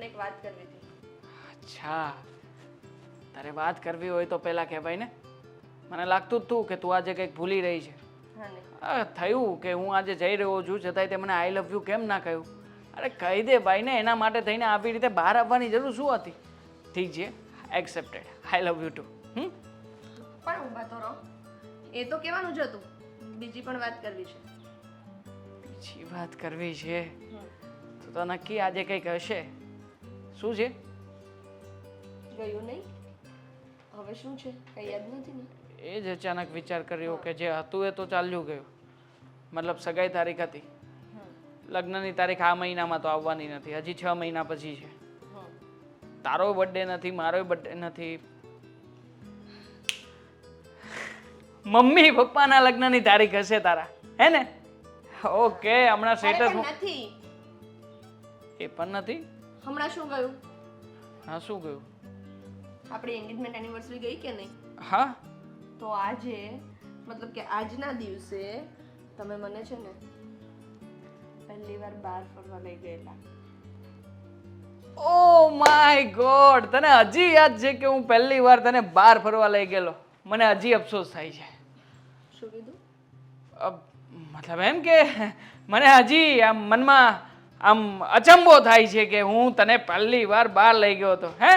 તમને એક વાત કરવી હતી. અચ્છા, તારે વાત કરવી હોય તો પહેલા કહેવાય ને. મને લાગતું જ તું કે તું આજે કંઈક ભૂલી રહી છે. હા ને થયું કે હું આજે જઈ રહ્યો છું છતાંય તે મને આઈ લવ યુ કેમ ના કહ્યું? અરે કહી દે ભાઈ ને, એના માટે થઈને આવી રીતે બહાર આવવાની જરૂર શું હતી? ઠીક છે, accepted, I love you too. પણ ઊભા તો રહો, એ તો કહેવાનું જ હતું. બીજી પણ વાત કરવી છે. બીજી વાત કરવી છે તો નક્કી આજે કંઈક હશે. શું છે? ગયું નહીં? હવે શું છે કઈ યાદ નથી ને? એ જ અચાનક વિચાર કર્યો કે જે હતું એ તો ચાલ્યું ગયું. મતલબ સગાઈ તારીખ હતી, લગ્નની તારીખ આ મહિનામાં તો આવવાની નથી, હજી 6 મહિના પછી છે. તારો બર્થડે નથી, મારો બર્થડે નથી, મમ્મી પપ્પાના લગ્નની તારીખ હશે તારા, હે ને? ઓકે, હમણાં સ્ટેટસ નથી. એ પણ નથી. હમણાં શું ગયું? હા, શું ગયું? આપણી એન્ગેજમેન્ટ એનિવર્સરી ગઈ કે નહીં? હા, તો આજે મતલબ કે આજના દિવસે તમે મને છે ને પહેલી વાર બહાર ફરવા લઈ ગયેલા. ઓ માય ગોડ, તને હજી યાદ છે કે હું પહેલી વાર તને બહાર ફરવા લઈ ગયેલો? મને હજી અફસોસ થાય છે. શું કીધું? મતલબ એમ કે મને હજી આમ મનમાં આમ અચંબો થાય છે કે હું તને પહેલી વાર બહાર લઈ ગયો હતો. હે,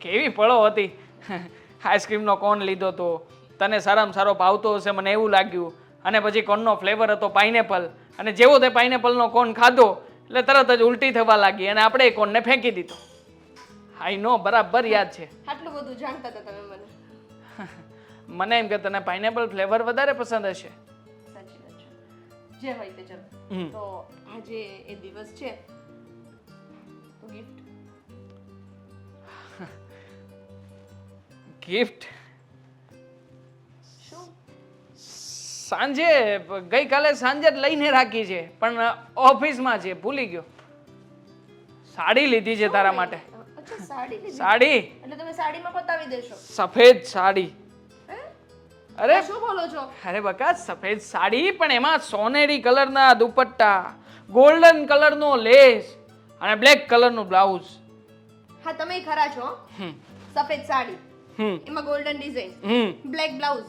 કેવી પળો હતી. આઈસ્ક્રીમનો કોન લીધો તો, તને સારામાં સારો ભાવતો હશે મને એવું લાગ્યું, અને પછી કોનનો ફ્લેવર હતો પાઇનેપલ, અને જેવો તે પાઇનેપલનો કોન ખાધો એટલે તરત જ ઉલટી થવા લાગી અને આપણે એ કોનને ફેંકી દીધો. આઈ નો, બરાબર યાદ છે. આટલું બધું જાણતા હતા તમે મને. મને એમ કે તને પાઇનેપલ ફ્લેવર વધારે પસંદ હશે. સાચી વાત છે. જે હોય તે ચલો. તો આજે એ દિવસ છે તો ગિફ્ટ. ગિફ્ટ શું? સાંજે, ગઈકાલે સાંજે જ લઈને રાખી છે, પણ ઓફિસમાં છે, ભૂલી ગયો. સાડી લીધી છે તારા માટે. અચ્છા, સાડી લીધી. સાડી, એટલે તમે સાડીમાં પતાવી દેશો? સફેદ સાડી. હે? અરે શું બોલો છો? અરે બકા, સફેદ સાડી, પણ એમાં સોનેરી કલરના દુપટ્ટા, ગોલ્ડન કલરનો લેસ અને બ્લેક કલરનું બ્લાઉઝ. હા, તમે ખરા છો. સફેદ સાડી, એમાં ગોલ્ડન ડિઝાઇન, બ્લેક બ્લાઉઝ.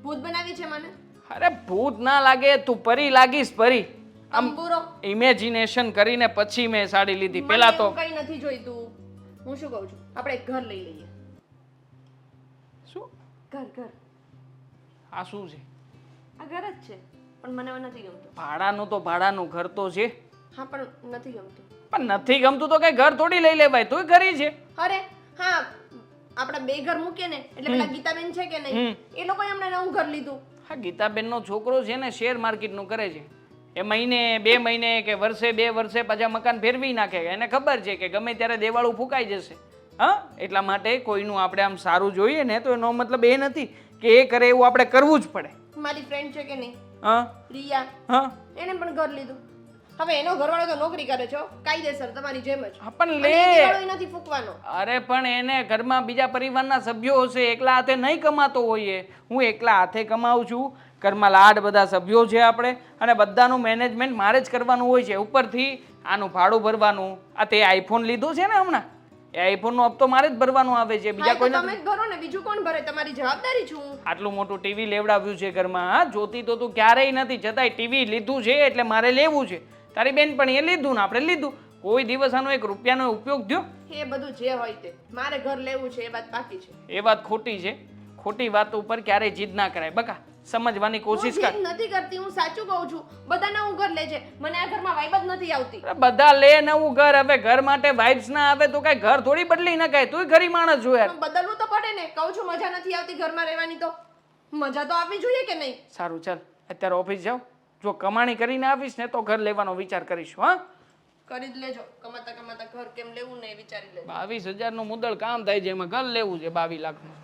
ભૂત બનાવી છે મને? અરે ભૂત ના લાગે, તું પરી લાગીશ, પરી. અંબુરો ઇમેજિનેશન કરીને પછી મેં સાડી લીધી. પેલા તો કઈ નથી જોઈતું. હું શું કહું છું, આપણે એક ઘર લઈ લઈએ. શું? ઘર. આ શું છે? આ ઘર જ છે, પણ મને હવે નથી ગમતું. ભાડાનું તો ભાડાનું ઘર તો છે, હા, પણ નથી ગમતું. પણ નથી ગમતું તો કઈ ઘર થોડી લઈ લેવાય, તું ઘરી છે. અરે હા, આપડા બે ઘર મૂકે ને એટલે પેલા ગીતાબેન છે કે નહીં, એ લોકોએ હમણાં નવું ઘર લીધું. હા, ગીતાબેનનો છોકરો છે ને શેર માર્કેટનું કરે છે. એ મહિને 2 મહિને કે વર્ષે 2 વર્ષે પાછા મકાન ફેરવી નાખે. એને ખબર છે કે ગમે ત્યારે દેવાળું ફૂંકાઈ જશે. હા, એટલા માટે કોઈનું આપણે આમ સારું જોઈએ ને તો એનો મતલબ એ નથી કે એ કરે એવું આપણે કરવું જ પડે. મારી ફ્રેન્ડ છે કે નહીં, હા રિયા, હા, એને પણ ઘર લીધું. હવે એનો ઘરવાળો તો નોકરી કરે છે, કાયદેસર તમારી જેમ જ. પણ અને લે, એ દેવાળો નથી ફૂંકવાનો. અરે પણ એને ઘરમાં બીજા પરિવારના સભ્યો હશે, એકલા હાથે નહીં કમાતો હોઈએ. હું એકલા હાથે કમાઉં છું, ઘરમાં લાડ બધા સભ્યો છે આપણે, અને બધાનું મેનેજમેન્ટ મારે જ કરવાનું હોય છે. ઉપરથી આનું ભાડું ભરવાનું. આ તે આઈફોન લીધો છે ને હમણાં, એ આઈફોનનો હપ્તો મારે જ ભરવાનો આવે છે, બીજા કોઈ તમે જ ભરો ને, બીજું કોણ ભરે? તમારી જવાબદારી છું. આટલું મોટું ટીવી લેવડાવ્યું છે ઘરમાં. હા, જોતી તો તું ક્યારેય નથી, છતાંય ટીવી લીધું છે એટલે મારે લેવું છે. તારી બેનપણીએ લીધું ને આપણે લીધું. કોઈ દિવસ આનો 1 રૂપિયાનો ઉપયોગ થયો? એ બધું જે હોય તે, મારે ઘર લેવું છે એ વાત બાકી છે. એ વાત ખોટી છે. ખોટી વાત ઉપર ક્યારેય જીદ ના કરાય બકા, સમજવાની કોશિશ કર. હું નથી કરતી, હું સાચું કહું છું. બધા નવું ઘર લે છે, મને આ ઘરમાં વાઇબ જ નથી આવતી. બધા લે નવું ઘર, હવે ઘર માટે વાઇબ્સ ના આવે તો કઈ ઘર થોડી બદલી નખાય. તું ઘરી માણસ જો યાર. બદલવું તો પડે ને. કહું છું મજા નથી આવતી ઘરમાં રહેવાની, તો મજા તો આવવી જોઈએ કે નહીં? સારું, ચાલ અત્યારે ઓફિસ જાવ. જો કમાણી કરીને આવીશ ને તો ઘર લેવાનો વિચાર કરીશું. હા, કરી જ લેજો. કમાતા કમાતા ઘર કેમ લેવું ને એ વિચારી લેજો. 22,000 નું મુદ્દળ કામ થાય છે, એમાં ઘર લેવું છે 22 લાખનું.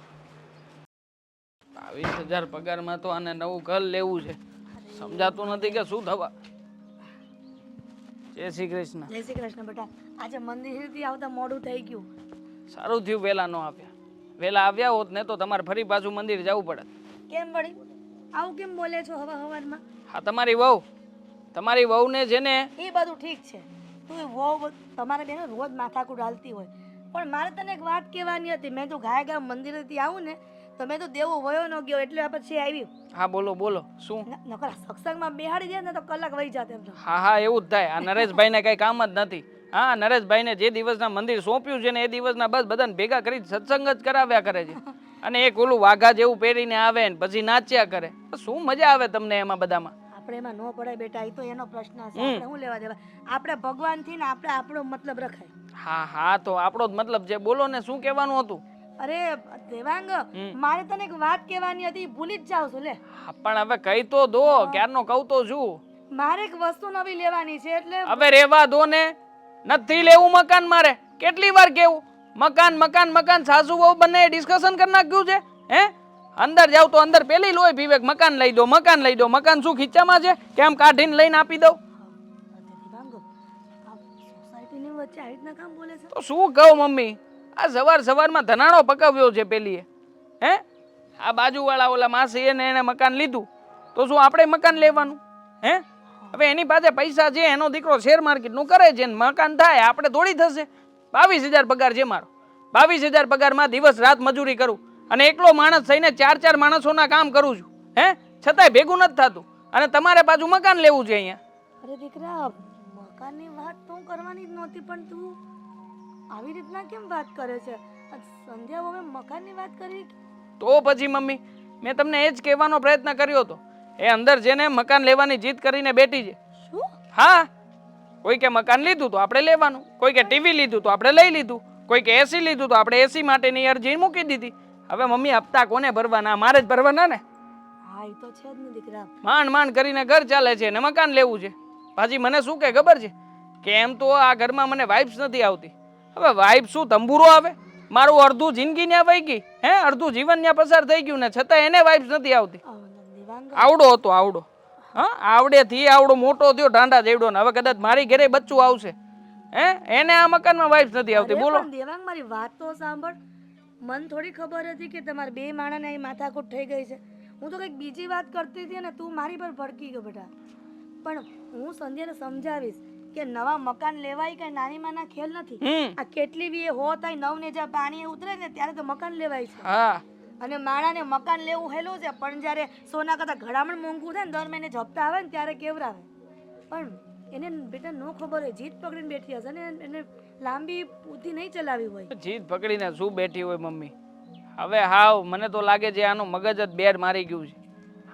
22,000 પગારમાં તો આને નવું ઘર લેવું છે. સમજાતું નથી કે શું થવા. જય શ્રી કૃષ્ણ. જય શ્રી કૃષ્ણ બેટા. આજે મંદિરેથી આવતા મોડું થઈ ગયું. સારું થયું વહેલા ન આવ્યા. વહેલા આવ્યા હોત ને તો તમારે ફરી પાછું મંદિર જવું પડે. કેમ વળી આવું કેમ બોલે છો હવારમાં? હા, તમારી વહુ ને છે ને, એ બધું ઠીક છે, તો એ વહુ તમારે બેનો રોજ માથાકૂટ હાલતી હોય. પણ મારે તને એક વાત કહેવાની હતી. મેં તો ગાય મંદિરેથી આવું ને તો મેં તો દેવો વયો ન ગયો એટલે પછી આવી. હા બોલો બોલો શું? નકર સત્સંગમાં બેહાડી દે ને તો કલાક વહી જાત એમ તો. હા હા એવું જ થાય. આ નરેશભાઈને કઈ કામ જ નથી. હા નરેશભાઈને જે દિવસના મંદિર સોંપ્યું છે ને એ દિવસના બસ બધાને ભેગા કરી સત્સંગ જ કરાવ્યા કરે છે. અને એક ઓલું વાઘા જેવું પહેરીને આવે ને પછી નાચ્યા કરે. શું મજા આવે તમને એમાં બધામાં? આપણે એમાં ન પડાય બેટા, એ તો એનો પ્રશ્ન છે. આપણે શું લેવા દેવા? આપણે ભગવાનથી ને આપણે આપણો મતલબ રખાય. હા હા તો આપણો જ મતલબ છે. બોલો ને શું કહેવાનું હતું? અરે દેવાંગ, મારે તને એક વાત કહેવાની હતી, ભૂલી જ જાવ છું લે. હા, પણ હવે કહી તો દો. ક્યારનો કહું તો છું. મારે એક વસ્તુ નવી લેવાની છે એટલે હવે રેવા દો ને. નથી લેવું મકાન મારે. કેટલી વાર કેવું? મકાન મકાન મકાન સાસુ વહુ બંને ડિસ્કશન કરી નાખ્યું છે. હે અંદર જાવ તો અંદર પેલી લોહી પીવે મકાન લઈ દો મકાન લઈ દો. મકાન શું ખીચામાં છે કે આમ કાઢીને લઈને આપી દઉં? દેવાંગ, આ સોસાયટીની વચ્ચે આ રીતના કામ બોલે છે? તો શું કહું મમ્મી? આ સવારમાં ધનાણો પકાવ્યો છે પેલીએ. હે આ બાજુવાળા ઓલા માસી એને મકાન લીધું તો શું આપણે મકાન લેવાનું? હે હવે એની પાસે પૈસા છે, એનો દીકરો શેર માર્કેટનું કરે છે ને મકાન થાય આપણે થોડી થશે? 22,000 પગાર છે મારો. 22,000 પગારમાં દિવસ રાત મજૂરી કરું અને એકલો માણસ થઈને 4 માણસોના કામ કરું છું. હે છતાંય ભેગું નથી થતું અને તમારે પાછું મકાન લેવું છે અહીંયા. અરે દીકરા, મકાનની વાત તો કરવાની જ નહોતી, પણ તું આવી રીતના કેમ વાત કરે છે? સંધ્યા હવે મકાનની વાત કરી. તો પછી મમ્મી મેં તમને એ જ કહેવાનો પ્રયત્ન કર્યો હતો. એ અંદર જેને મકાન લેવાની જીદ કરીને બેઠી છે. શું? હા, કોઈ કે મકાન લીધું તો આપણે લેવાનું, કોઈ કે ટીવી લીધું તો આપણે લઈ લીધું, કોઈ કે એસી લીધું તો આપણે એસી માટેની અરજી મૂકી દીધી. હવે મમ્મી હપ્તા કોને ભરવાના? મારે જ ભરવાના ને. હા એ તો છે જ ને દીકરા. માંડ કરીને ઘર ચાલે છે ને મકાન લેવું છે. પાછી મને શું કે ખબર છે કે એમ તો આ ઘરમાં મને વાઇફ્સ નથી આવતી. હવે વાઇફ શું તંબુરો આવે? મારું અડધું જિંદગી ત્યાં વહી ગઈ. હે અડધું જીવન ત્યાં પસાર થઈ ગયું ને છતાં એને વાઇફ્સ નથી આવતી. દેવાંગ, આવડો હતો આવડો. હા આવડેથી આવડો મોટો થયો ઢાંડા જેવડો ને હવે કદાચ મારી ઘરે બચ્ચું આવશે. હે એને આ મકાનમાં વાઇફ નથી આવતી. બોલો. પણ દેવાંગ, મારી વાત તો સાંભળ. મને થોડી ખબર હતી કે તમારે બે માણાને અહીં માથાકૂટ થઈ ગઈ છે. હું તો કંઈક બીજી વાત કરતી હતી અને તું મારી પર ભડકી ગયો બેટા. પણ હું સંધ્યાને સમજાવીશ કે નવા મકાન લેવાય કઈ નાની માના ખેલ નથી. આ કેટલી બી એ હોત થાય નવ ને જ્યાં પાણી ઉતરે ને ત્યારે તો મકાન લેવાય છે. હા અને માણાને મકાન લેવું હેલું છે, પણ જ્યારે સોના કરતા ઘડામણ મોંઘું થાય ને દર મહિને જપ્તા આવે ને ત્યારે કેવરાવે. પણ એને બેટા નો ખબર હોય, જીત પકડીને બેઠી હશે ને એને લાંબી બુદ્ધિ નહીં ચલાવી હોય. જીદ પકડીને શું બેઠી હોય મમ્મી? હવે હાવ મને તો લાગે છે આનું મગજ જ બેર મારી ગયું છે.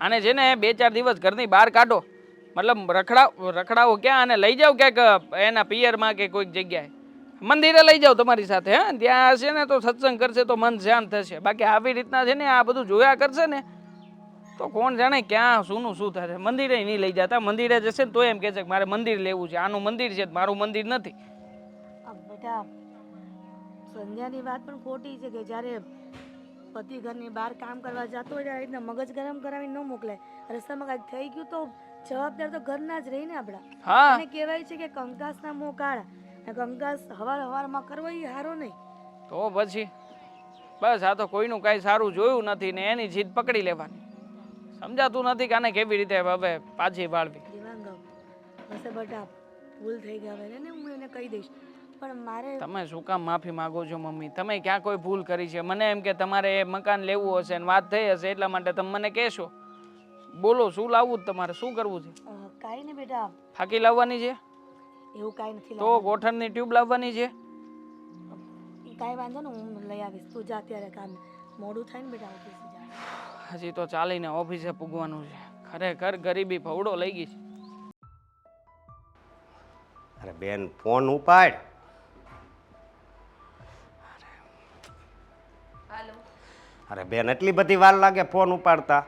આને છે ને 2-4 દિવસ ઘરની બહાર કાઢો. મતલબ રખડાવો ક્યાં? અને લઈ જાઓ ક્યાંક એના પિયરમાં કે કોઈક જગ્યાએ. મંદિરે લઈ જાઓ તમારી સાથે. હા ત્યાં હશે ને તો સત્સંગ કરશે તો મન શાંત થશે. બાકી આવી રીતના છે ને આ બધું જોયા કરશે ને તો કોણ જાણે ક્યાં શુંનું શું થશે. મંદિરે નહીં લઈ જતા. મંદિરે જશે ને તો એમ કહે છે કે મારે મંદિર લેવું છે, આનું મંદિર છે મારું મંદિર નથી. બેટા, સંધ્યાની વાત પણ ખોટી છે કે જ્યારે પતિ ઘરની બહાર કામ કરવા જતો હોય ત્યારે રીતના મગજ ગરમ કરાવીને ન મોકલાય. રસ્તામાં કાંઈક થઈ ગયું તો જવાબદાર તો ઘરના જ રહીને આપણા. હા અને કહેવાય છે કે કંકાસના મોં કાળા. કંકાસ હવારમાં કરવો એ સારો નહીં. તો પછી બસ આ તો કોઈનું કાંઈ સારું જોયું નથી ને એની જીદ પકડી લેવાની. સમજાતું નથી કે આને કેવી રીતે હવે પાછી વાળવી. દેવાંગ, હશે બેટા, ભૂલ થઈ ગઈ હવે ને હું એને કહી દઈશ. પણ મારે તમે શું કામ માફી માંગો છો મમ્મી? તમે ક્યાં કોઈ ભૂલ કરી છે? મને એમ કે તમારે મકાન લેવું હશે ને વાત થઈ હશે એટલા માટે તમે મને કહેશો. બોલો શું લાવવું તમારે? શું કરવું છે? કાંઈ નહીં બેટા, ફાકી લાવવાની છે? એવું કાંઈ નથી. તો ગોઠણની ટ્યુબ લાવવાની છે? કાંઈ વાંધો ને, હું લઈ આવીશ. તું જા ત્યારે કામ. મોડું થાય ને બેટા ઓફિસે જા. હજી તો ચાલીને ઓફિસે પૂગવાનું છે. ખરેખર ગરીબી ફવડો લઈ ગઈ છે. અરે બેન ફોન ઉપાડ. હાલો. અરે બેન એટલી બધી વાર લાગે ફોન ઉપાડતા?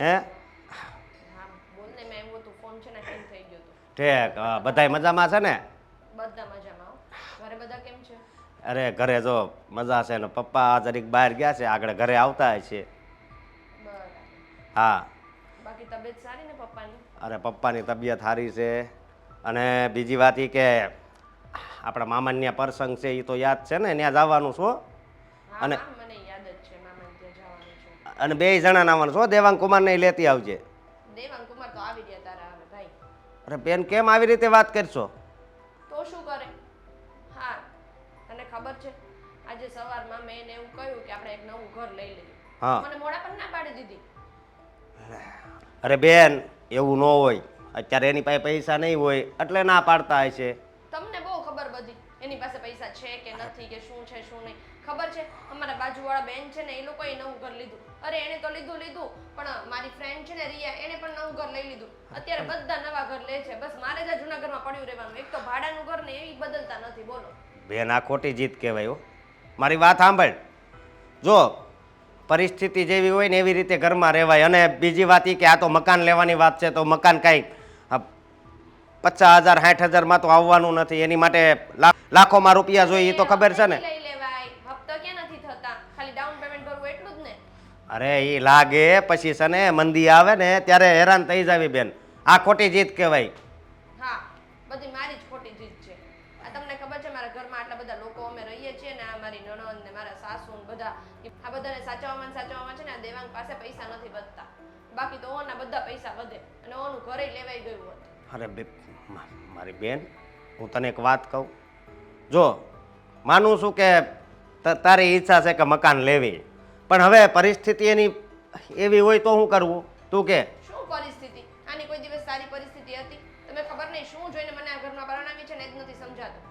હે હા બોલ ને, મેં એવું તો ફોન છે ને હેંગ થઈ ગયો હતો. ઠેક બધાય મજામાં છે ને? બધા મજામાં. ઘરે બધા કેમ છે? અરે ઘરે જો મજા છે ને. પપ્પા જરીક બહાર ગયા છે, આગળ ઘરે આવતા છે. બરાબર. હા. બાકી તબિયત સારી ને પપ્પાની? અરે પપ્પાની તબિયત સારી છે. અને બીજી વાત એ કે આપણા મામાની ત્યાં પ્રસંગ છે એ તો યાદ છે ને, ત્યાં જવાનું છો? અને મને યાદ જ છે મામા ત્યાં જવાનું છે. અને 2 જણા આવવાનું છો. દેવાંગ કુમાર ને લેતી આવજે. દેવાંગ કુમાર તો આવી ગયા તારા હવે ભાઈ. અરે બેન કેમ આવી રીતે વાત કરશો? તો શું મેં એને એવું કહ્યું કે આપણે એક નવું ઘર લઈ લઈએ. હા. મને મોડા પર ના પાડી દીધી. અરે બેન એવું ન હોય, અત્યારે એની પાસે પૈસા નહીં હોય એટલે ના પાડતા હશે. તમને બહુ ખબર બધી એની પાસે પૈસા છે કે નથી કે શું છે શું નહીં. ખબર છે અમારા બાજુવાળા બેન છે ને એ લોકોએ નવું ઘર લીધું. અરે એને તો લીધું પણ મારી ફ્રેન્ડ છે ને રિયા એને પણ નવું ઘર લઈ લીધું. અત્યારે બધા નવા ઘર લે છે. બસ મારે જ આ જૂના ઘરમાં પડ્યું રહેવાનું. એક તો ભાડાનું ઘર ને એ બદલતા નથી. બોલો. બેન આ ખોટી જીત કહેવાય હો. મારી વાત સાંભળ, જો પરિસ્થિતિ જેવી હોય ને એવી રીતે ઘરમાં રહેવાય. અને બીજી વાત એ કે આ તો મકાન લેવાની વાત છે, તો મકાન કાંઈ 50,000 60,000માં તો આવવાનું નથી. એની માટે લાખોમાં રૂપિયા જોઈએ એ તો ખબર છે ને. લઈ લેવાય. હપ્તા ક્યાં નથી થતા, ખાલી ડાઉન પેમેન્ટ ભરવું એટલું જ ને. અરે એ લાગે પછી છે ને મંદી આવે ને ત્યારે હેરાન થઈ જાવી બેન. આ ખોટી જીત કહેવાય. હા, બધી મારી જ ખોટી જીત છે. આ તમને ખબર છે મારા ઘરમાં આટલા બધા લોકો અમે રહીએ છીએ ને, આ મારી નણંદ ને મારા સાસુ ને બધા, આ બધાને સાચવવામાં છે ને આ દેવાંગ પાસે પૈસા નથી વધતા. બાકી તો ઓના બધા પૈસા વધે અને ઓનું ઘરે લેવાઈ ગયું હોત. અરે મારી બેન, હું તને એક વાત કહું. જો માનું છું કે તારી ઈચ્છા છે કે મકાન લેવી, પણ હવે પરિસ્થિતિ એની એવી હોય તો શું કરવું તું કે? શું પરિસ્થિતિ? આની કોઈ દિવસ સારી પરિસ્થિતિ હતી? તમે ખબર નહીં શું જોઈને મને આ ઘરમાં પરણાવી છે ને એ જ નથી સમજાતું.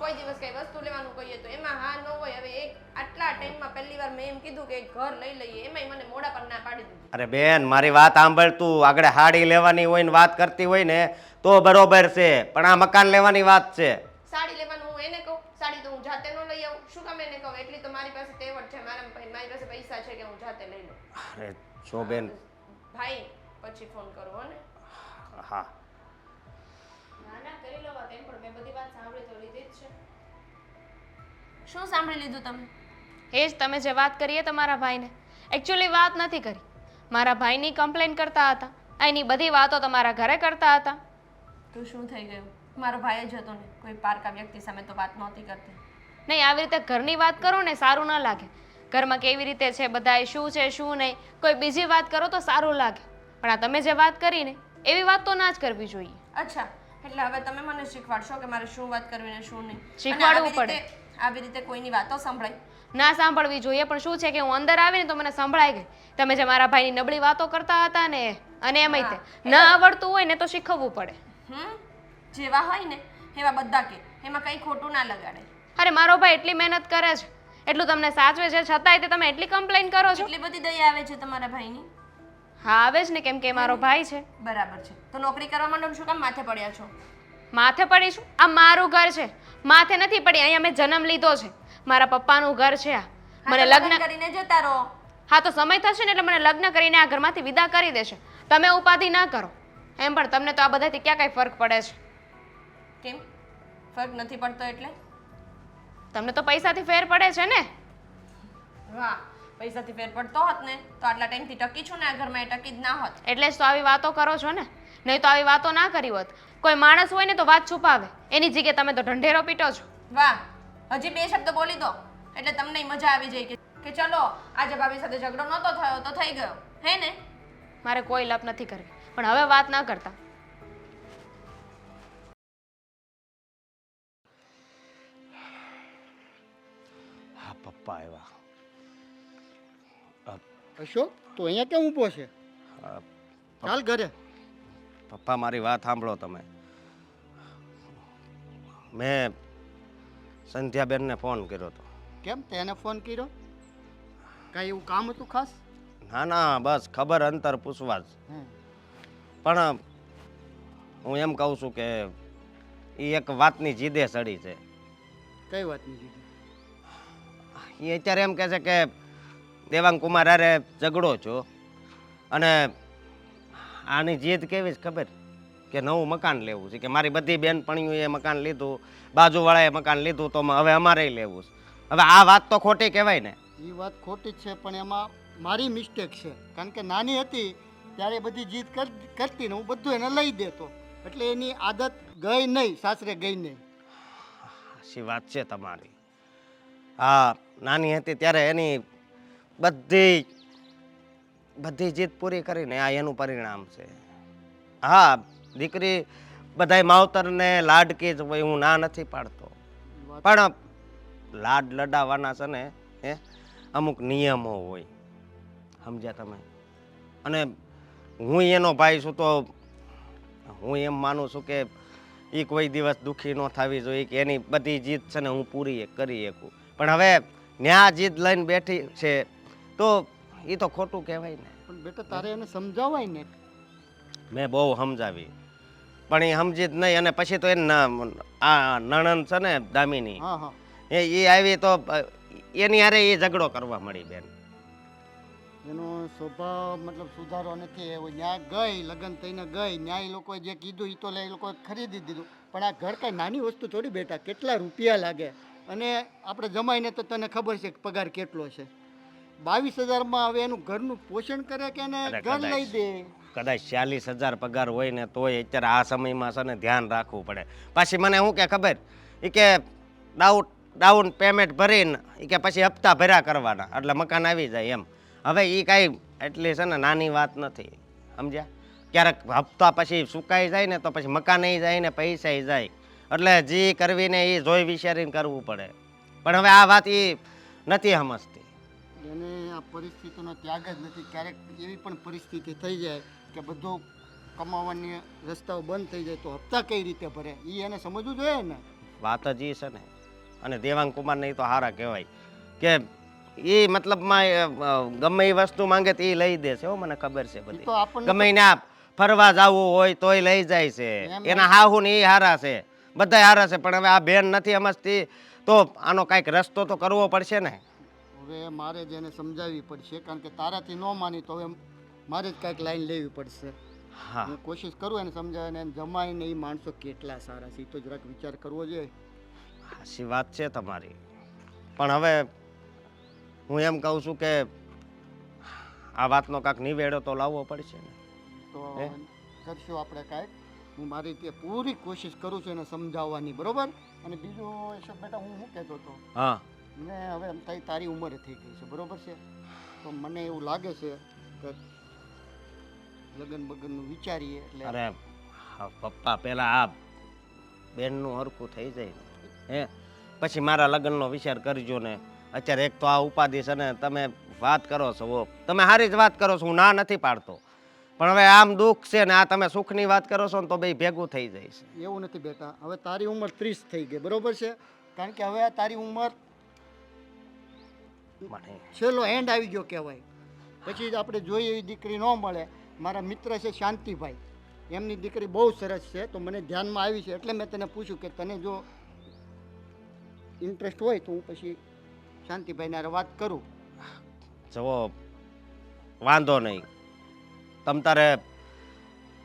કોઈ દિવસ કઈ વસ્તુ લેવાનું કહીએ તો એમાં હા ન હોય. હવે એક આટલા ટાઈમમાં પહેલી વાર મેં એમ કીધું કે એક ઘર લઈ લઈએ, એમાંય મને મોડા પર ના પાડી દીધી. અરે બેન મારી વાત સાંભળ, તું આગળ હાડી લેવાની હોય ને વાત કરતી હોય ને તો બરોબર છે, પણ આ મકાન લેવાની વાત છે. સાડી લેવાનું હું એને કહું? સાડી તો હું જાતે ન લઈ આવું. શું કામ એને કહું? એટલી તો મારી પાસે તેવડ છે, મારી પાસે પૈસા છે કે હું જાતે લઈ લઉં. અરે જો બેન. ભાઈ પછી ફોન કરો હો ને. હા ના ના કરી લો વાત. એમ પણ મેં બધી વાત સાંભળી તો લીધી જ છે. શું સાંભળી લીધું તમે? એ જ તમે જે વાત કરી એ તમારા ભાઈને એકચ્યુઅલી વાત નથી કરી. મારા ભાઈની કમ્પ્લેન કરતા હતા, એની બધી વાતો તમારા ઘરે કરતા હતા. તો શું થઈ ગયું? મારો ભાઈ જ હતો ને, કોઈ પારકા વ્યક્તિ સામે તો વાત નહોતી કરતી. નહીં, આવી રીતે ઘરની વાત કરો ને સારું ના લાગે. ઘરમાં કેવી રીતે છે બધાય, શું છે શું નહીં, કોઈ બીજી વાત કરો તો સારું લાગે. પણ આ તમે જે વાત કરી ને એવી વાત તો ના જ કરવી જોઈએ. અચ્છા, એટલે હવે તમે મને શીખવાડશો કે મારે શું વાત કરવી ને શું નહીં? શીખવાડવું અને આવી રીતે કોઈની વાતો સંભળાય ના સાંભળવી જોઈએ. પણ શું છે કે હું અંદર આવીને તો મને સંભળાઈ ગઈ તમે જે મારા ભાઈની નબળી વાતો કરતા હતા ને, અને એમાંય તે ના આવડતું હોય ને તો શીખવવું પડે. જેવા હોય ને એવા બધા કે, એમાં કંઈ ખોટું ના લગાડે. અરે મારો ભાઈ એટલી મહેનત કરે છે, એટલું તમને સાચવે છે, છતાંય તે તમે એટલી કમ્પ્લેન કરો છો. એટલી બધી દયા આવે છે તમારા ભાઈની? હા આવે જ ને, કેમ કે મારો ભાઈ છે. બરાબર છે, તો નોકરી કરવા માંડો શું કામ માથે પડ્યા છો? માથે પડીશું? આ મારું ઘર છે, માથે નથી પડી. અહીંયા મેં જન્મ લીધો છે, મારા પપ્પાનું ઘર છે આ. મને લગ્ન કરીને જતા રહો. હા તો સમય થશે ને એટલે મને લગ્ન કરીને આ ઘરમાંથી વિદા કરી દેશે. તમે ઉપાધિ ના કરો. એમ પણ તમને તો આ બધાથી ક્યાં કાંઈ ફરક પડે છે? કેમ ફરક નથી પડતો? એટલે તમને તો પૈસાથી ફેર પડે છે ને. વાહ, પૈસાથી ફેર પડતો હોત ને તો આટલા ટાઈમથી ટકી છું ને આ ઘરમાં, એ ટકી જ ના હોત. એટલે જ તો આવી વાતો કરો છો ને, નહીં તો આવી વાતો ના કરી હોત. કોઈ માણસ હોય ને તો વાત છુપાવે, એની જગ્યાએ તમે તો ઢંઢેરો પીટો છો. વાહ, હજી 2 શબ્દ બોલી દો એટલે તમને મજા આવી જાય કે ચલો આજે ભાભી સાથે ઝઘડો નહોતો થયો તો થઈ ગયો, હે ને? મારે કોઈ લપ નથી કરવી, પણ હવે વાત ના કરતા. હા પપ્પા આવ્યા. અશોક તું અહીંયા કેમ ઊભો છે? ચાલ ઘરે. પપ્પા મારી વાત સાંભળો તમે. મેં સંધ્યાબેનને ફોન કર્યો હતો. કેમ તેને ફોન કર્યો? કાંઈ એવું કામ હતું ખાસ? ના ના, બસ ખબર અંતર પૂછવા જ. પણ હું એમ કહું છું કે એ એક વાતની જીદે સડી છે. કઈ વાતની જીદ? એ અત્યારે એમ કહે છે કે દેવાંગ કુમાર હારે ઝઘડો છો, અને આની જીદ કેવી છે ખબર? કે નવું મકાન લેવું છે, કે મારી બધી બેનપણીઓએ મકાન લીધું, બાજુવાળાએ મકાન લીધું, તો હવે અમારે લેવું છે. હવે આ વાત તો ખોટી કહેવાય ને? એ વાત ખોટી જ છે, પણ એમાં મારી મિસ્ટેક છે. કારણ કે નાની હતી ત્યારે બધી જીદ કરતી ને હું બધું એને લઈ દેતો, એટલે એની આદત ગઈ નહીં, સાસરે ગઈ નહીં. સાચી વાત છે તમારી. હા, નાની હતી ત્યારે એની બધી જીદ પૂરી કરીને આ એનું પરિણામ છે. હા, દીકરી બધાય માવતરને લાડકી જ હોય, હું ના નથી પાડતો, પણ લાડ લડાવવાના છે ને અમુક નિયમો હોય, સમજ્યા તમે? અને હું એનો ભાઈ છું તો હું એમ માનું છું કે એ કોઈ દિવસ દુઃખી ન થવી જોઈએ, કે એની બધી જીદ છે ને હું પૂરી કરી શકું. પણ હવે ન્યા જીદ લઈને બેઠી છે તો એ તો ખોટું કહેવાય ને. પણ બેટા તારે એને સમજાવાય ને. મેં બહુ સમજાવી પણ એ સમજી જ નહીં. અને પછી તો આ નણંદ છે ને દામિની, હા હા એ આવી તો એની હારે એ ઝઘડો કરવા મળી બેન. એનો સ્વભાવ મતલબ સુધારો નથી. એવો ન્યા ગઈ, લગ્ન થઈને ગઈ, ન્યા એ લોકોએ જે કીધું એ તો એ લોકોએ ખરીદી દીધું. પણ આ ઘર કાંઈ નાની વસ્તુ થોડી બેટા, કેટલા રૂપિયા લાગે. અને આપણે જમાઈને તો તને ખબર છે કે પગાર કેટલો છે. 22,000માં હવે એનું ઘરનું પોષણ કરે કે એને અરે ઘર લઈ દે. કદાચ 40,000 પગાર હોય ને તોય અત્યારે આ સમયમાં છે ને ધ્યાન રાખવું પડે. પાછી મને શું કે ખબર, એ કે ડાઉન પેમેન્ટ ભરીને એ કે પછી હપ્તા ભર્યા કરવાના એટલે મકાન આવી જાય એમ. હવે એ કાંઈ એટલી છે ને નાની વાત નથી, સમજ્યા? ક્યારેક હપ્તા પછી સુકાઈ જાય ને તો પછી મકાન જાય ને પૈસા જાય. એટલે જે કરવી ને એ જોઈ વિચારીને કરવું પડે. પણ હવે આ વાત એ નથી સમજતી. એને આ પરિસ્થિતિનો ત્યાગ જ નથી. ક્યારેક એવી પણ પરિસ્થિતિ થઈ જાય કે બધું કમાવાની રસ્તાઓ બંધ થઈ જાય તો હપ્તા કઈ રીતે ભરે એ એને સમજવું જોઈએ ને. વાત જ એ છે ને. અને દેવાંગ કુમારને તો સારા કહેવાય કે એ મતલબમાં ગમે એ વસ્તુ માંગે તો એ લઈ દે છે. હો, મને ખબર છે એ બધી. તો આપણને ગમે એને ફરવા જવું હોય તોય લઈ જાય છે. એમ એના હાહુ ને એ હારા છે, બધા હારા છે. પણ હવે આ બેન નથી સમજતી તો આનો કાંઈક રસ્તો તો કરવો પડશે ને. હવે મારે જ એને સમજાવવી પડશે, કારણ કે તારાથી ન માની તો હવે મારે જ કાંઈક લાઈન લેવી પડશે. હા, હું કોશિશ કરું એને સમજાવીને એને જમાઈને એ માણસો કેટલા સારા છે એ તો જરાક વિચાર કરવો જોઈએ. સાચી વાત છે તમારી. પણ હવે હું એમ કહું છું કે આ વાતનો કાંઈક નિવેડો તો લાવવો પડશે ને. તો હે? કરશું આપણે કાંઈક. હું મારી રીતે પૂરી કોશિશ કરું છું એને સમજાવવાની, બરોબર? અને બીજું એ બેટા હું શું કહેતો હતો, હા, ને હવે એમ થાય તારી ઉંમર થઈ ગઈ છે, બરોબર છે? તો મને એવું લાગે છે કે લગ્ન બગનનું વિચારીએ એટલે અરે હા, પપ્પા પહેલા આ બેનનું હરખું થઈ જાય ને હે પછી મારા લગ્નનો વિચાર કરજો ને. અત્યારે એક તો આ ઉપાધિ છે ને, તમે વાત કરો છો, તમે સારી જ વાત કરો છો, હું ના નથી પાડતો. પણ હવે આમ દુઃખ છે ને આ તમે સુખની વાત કરો છો ને તો બે ભેગું થઈ જાય છે. એવું નથી બેટા. હવે તારી ઉંમર 30 થઈ ગઈ, બરોબર છે? કારણ કે હવે આ તારી ઉંમર મને છેલ્લો એન્ડ આવી ગયો કહેવાય. પછી જ આપણે જોઈએ એવી દીકરી ન મળે. મારા મિત્ર છે શાંતિભાઈ, એમની દીકરી બહુ સરસ છે, તો મને ધ્યાનમાં આવી છે એટલે મેં તને પૂછ્યું કે તને જો ઇન્ટરેસ્ટ હોય તો હું પછી શાંતિભાઈને વાત કરું. જુઓ, વાંધો નહીં, તમ તારે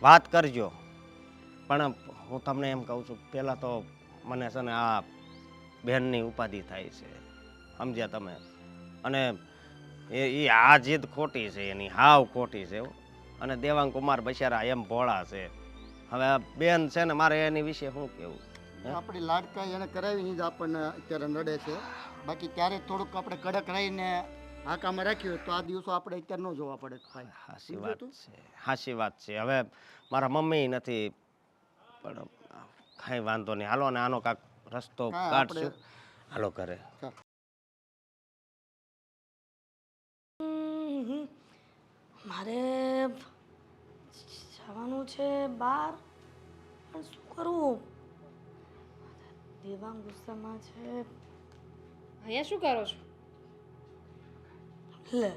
વાત કરજો. પણ હું તમને એમ કહું છું, પહેલાં તો મને છે ને આ બહેનની ઉપાધિ થાય છે, સમજ્યા તમે? અને એ આ જીદ ખોટી છે એની, હાવ ખોટી છે. અને દેવાંગ કુમાર બિચારા એમ ભોળા છે. હવે આ બેન છે ને મારે એની વિશે શું કહેવું? આપણી લાડકાઈ એને કરાવીને જ આપણને અત્યારે નડે છે. બાકી ત્યારે થોડુંક આપણે કડક રહીને હાકામાં રાખ્યું તો આ દિવસો આપણે અત્યારે ન જોવા પડે ભાઈ. સાચી વાત છે, સાચી વાત છે. હવે મારા મમ્મી નથી, પણ કાંઈ વાંધો નહીં, હાલો ને આનો કાંક રસ્તો હા, કાઢશું. આપણે હાલો ઘરે. મારે જવાનું છે બહાર, પણ શું કરવું? દેવાંગ ગુસ્સામાં છે. અહીંયા શું કરો છો? લે,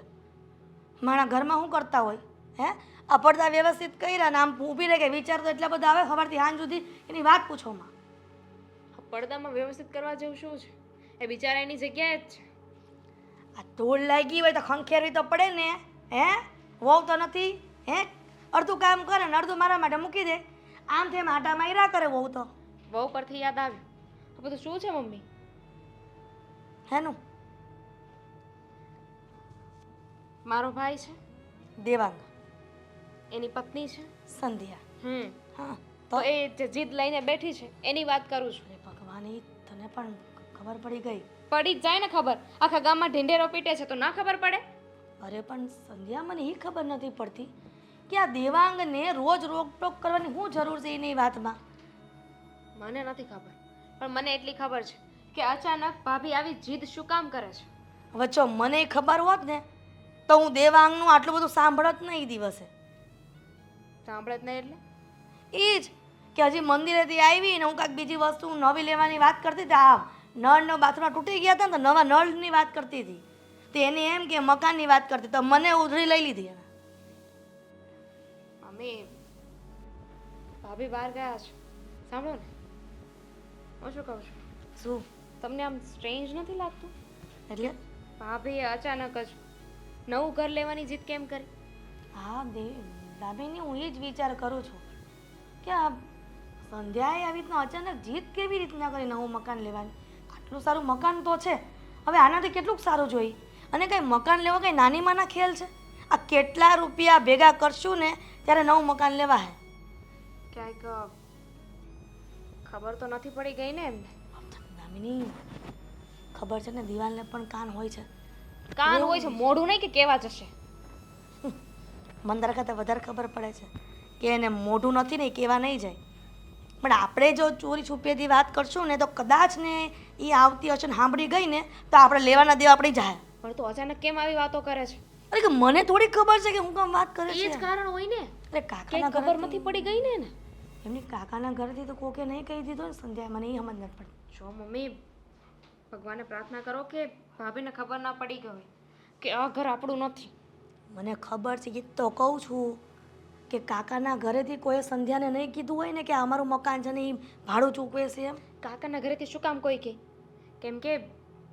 મારા ઘરમાં શું કરતા હોય? હે, આ પડદા વ્યવસ્થિત કર્યા ને આમ ઊભી રહે કે વિચાર તો એટલા બધા આવે સવારથી સાંજ સુધી એની વાત પૂછોમાં. પડદામાં વ્યવસ્થિત કરવા જેવું શું છે? એ બિચારા એની જગ્યાએ જ છે. આ ધૂળ લાગી હોય તો ખંખેરવી તો પડે ને. હે, વહુ તો નથી? હે, અડધું કામ કરે ને અડધું મારા માટે મૂકી દે. આમ તેમ આટા માર્યા કરે વહુ તો. વહુ પરથી યાદ આવ્યું, આ બધું શું છે મમ્મી? હેનું? મારો ભાઈ છે, દેવાંગ, એની પત્ની છે. સંધ્યા. હા, તો એ જે જીદ લઈને બેઠી છે એની વાત કરું છું. અરે ભગવાન, તને પણ ખબર પડી ગઈ? પડી જ જાય ને ખબર. આખા ગામમાં ઢીંઢેરો પીટે છે તો ના ખબર પડે? અરે પણ સંધ્યા, મને એ ખબર નથી પડતી કે આ દેવાંગને રોજ રોકટોક કરવાની શું જરૂર છે એની વાતમાં? મને નથી ખબર, પણ મને એટલી ખબર છે કે અચાનક ભાભી આવી જીદ શું કામ કરે છે. હવે જો મને ખબર હોત ને તો હું દેવાંગનું આટલું બધું સાંભળત નહીં એ દિવસે. સાંભળે જ નહીં એટલે એ જ કે હજી મંદિરેથી આવી ને હું કાંઈક બીજી વસ્તુ નવી લેવાની વાત કરતી હતી. આ નળનો બાથરૂમ તૂટી ગયા હતા ને તો નવા નળની વાત કરતી હતી. તો એને એમ કે મકાનની વાત કરતી તો મને ઉધરી લઈ લીધી એને. મમ્મી ભાભી બહાર ગયા છે સાંભળો ને હું શું કહું છું શું તમને આમ સ્ટ્રેન્જ નથી લાગતું એટલે ભાભીએ અચાનક જ નવું ઘર લેવાની જીદ કેમ કરી? હા દાબીની હું એ જ વિચાર કરું છું કે આ સંધ્યાએ આવી રીતના અચાનક જીદ કેવી રીતના કરી નવું મકાન લેવાની. આટલું સારું મકાન તો છે, હવે આનાથી કેટલું સારું જોઈ. અને કંઈ મકાન લેવા કંઈ નાની માના ખેલ છે? આ કેટલા રૂપિયા ભેગા કરશું ને ત્યારે નવું મકાન લેવા હે. ક્યાંક ખબર તો નથી પડી ગઈ ને એમને? દામિની ખબર છે ને દિવાલને પણ કાન હોય છે. કાન હોય છે, મોઢું નહીં કે કેવા જશે? મને તારા કરતાં વધારે ખબર પડે છે કે એને મોઢું નથી ને એ કહેવા નહીં જાય. પણ આપણે જો ચોરી છુપીએથી વાત કરશું ને તો કદાચ ને એ આવતી હશે ને સાંભળી ગઈ ને તો આપણે લેવાના દેવા આપણી જાય. પણ તો અચાનક કેમ આવી વાતો કરે છે? અરે કે મને થોડી ખબર છે કે હું કામ વાત કરે એ જ છે. કારણ હોય ને અરે કે કાકાના ખબર ઘરેથી નથી પડી ગઈ ને એમની કાકાના ઘરેથી તો કોકે નહીં કહી દીધો ને સંધ્યા, મને એ સમજ નથી પડતી. જો મમ્મી ભગવાનને પ્રાર્થના કરો કે ભાભીને ખબર ના પડી ગઈ કે આ ઘર આપણું નથી. મને ખબર છે કે તો કહું છું કે કાકાના ઘરેથી કોઈ સંધ્યાને નહીં કીધું હોય ને કે અમારું મકાન છે ને એ ભાડું ચૂકવે છે એમ. કાકાના ઘરેથી શું કામ કોઈ કહે? કેમ કે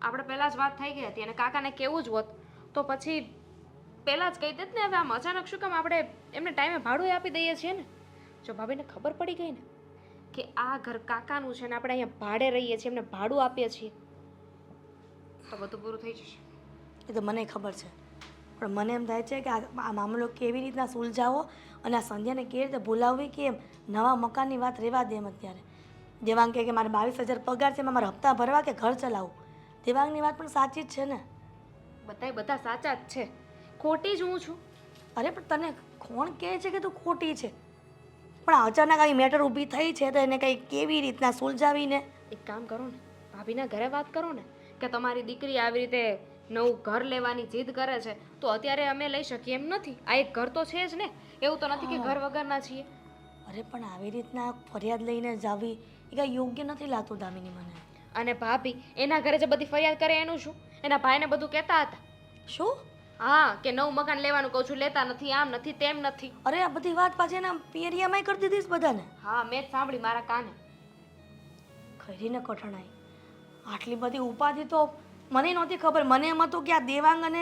આપણે પહેલાં જ વાત થઈ ગઈ હતી અને કાકાને કેવું જ હોત તો પછી પહેલાં જ કહી દેત ને. હવે આમ અચાનક શું કામ આપણે એમને ટાઈમે ભાડું આપી દઈએ છીએ ને? જો ભાભીને ખબર પડી ગઈ ને કે આ ઘર કાકાનું છે ને આપણે અહીંયા ભાડે રહીએ છીએ, એમને ભાડું આપીએ છીએ, તો બધું પૂરું થઈ જશે. એ તો મને ખબર છે, પણ મને એમ થાય છે કે આ મામલો કેવી રીતના સુલઝાવો અને આ સંધ્યાને કેવી રીતે ભૂલાવવી કે એમ નવા મકાનની વાત રહેવા દે એમ. અત્યારે દેવાંગ કહે કે મારે 22,000 પગાર છે, એમાં મારે હપ્તા ભરવા કે ઘર ચલાવવું. દેવાંગની વાત પણ સાચી જ છે ને. બધા સાચા જ છે, ખોટી જ હું છું. અરે પણ તને કોણ કહે છે કે તું ખોટી છે? પણ અચાનક આવી મેટર ઊભી થઈ છે તો એને કંઈ કેવી રીતના સુલઝાવીને. એક કામ કરો ને, ભાભીના ઘરે વાત કરો ને કે તમારી દીકરી આવી રીતે નવું ઘર લેવાની જીદ કરે છે તો અત્યારે અમે લઈ શકીએ એમ નથી. આ એક ઘર તો છે જ ને, એવું તો નથી કે ઘર વગરના છીએ. અરે પણ આવી રીતના ફરિયાદ લઈને જાવી એ કાંઈ યોગ્ય નથી લાગતું દામિની મને. અને ભાભી એના ઘરે જે બધી ફરિયાદ કરે એનું શું? એના ભાઈને બધું કહેતા હતા. શું? હા, કે નવું મકાન લેવાનું કહું છું, લેતા નથી, આમ નથી, તેમ નથી. અરે આ બધી વાત પાછી એના પિયરિયામાંય કરી દીધી છે બધાને. હા, મેં જ સાંભળી મારા કાને. ખરીને કઠણાઈ આટલી બધી ઉપાધિ તો મને નહોતી ખબર. મને એમ હતું કે આ દેવાંગ અને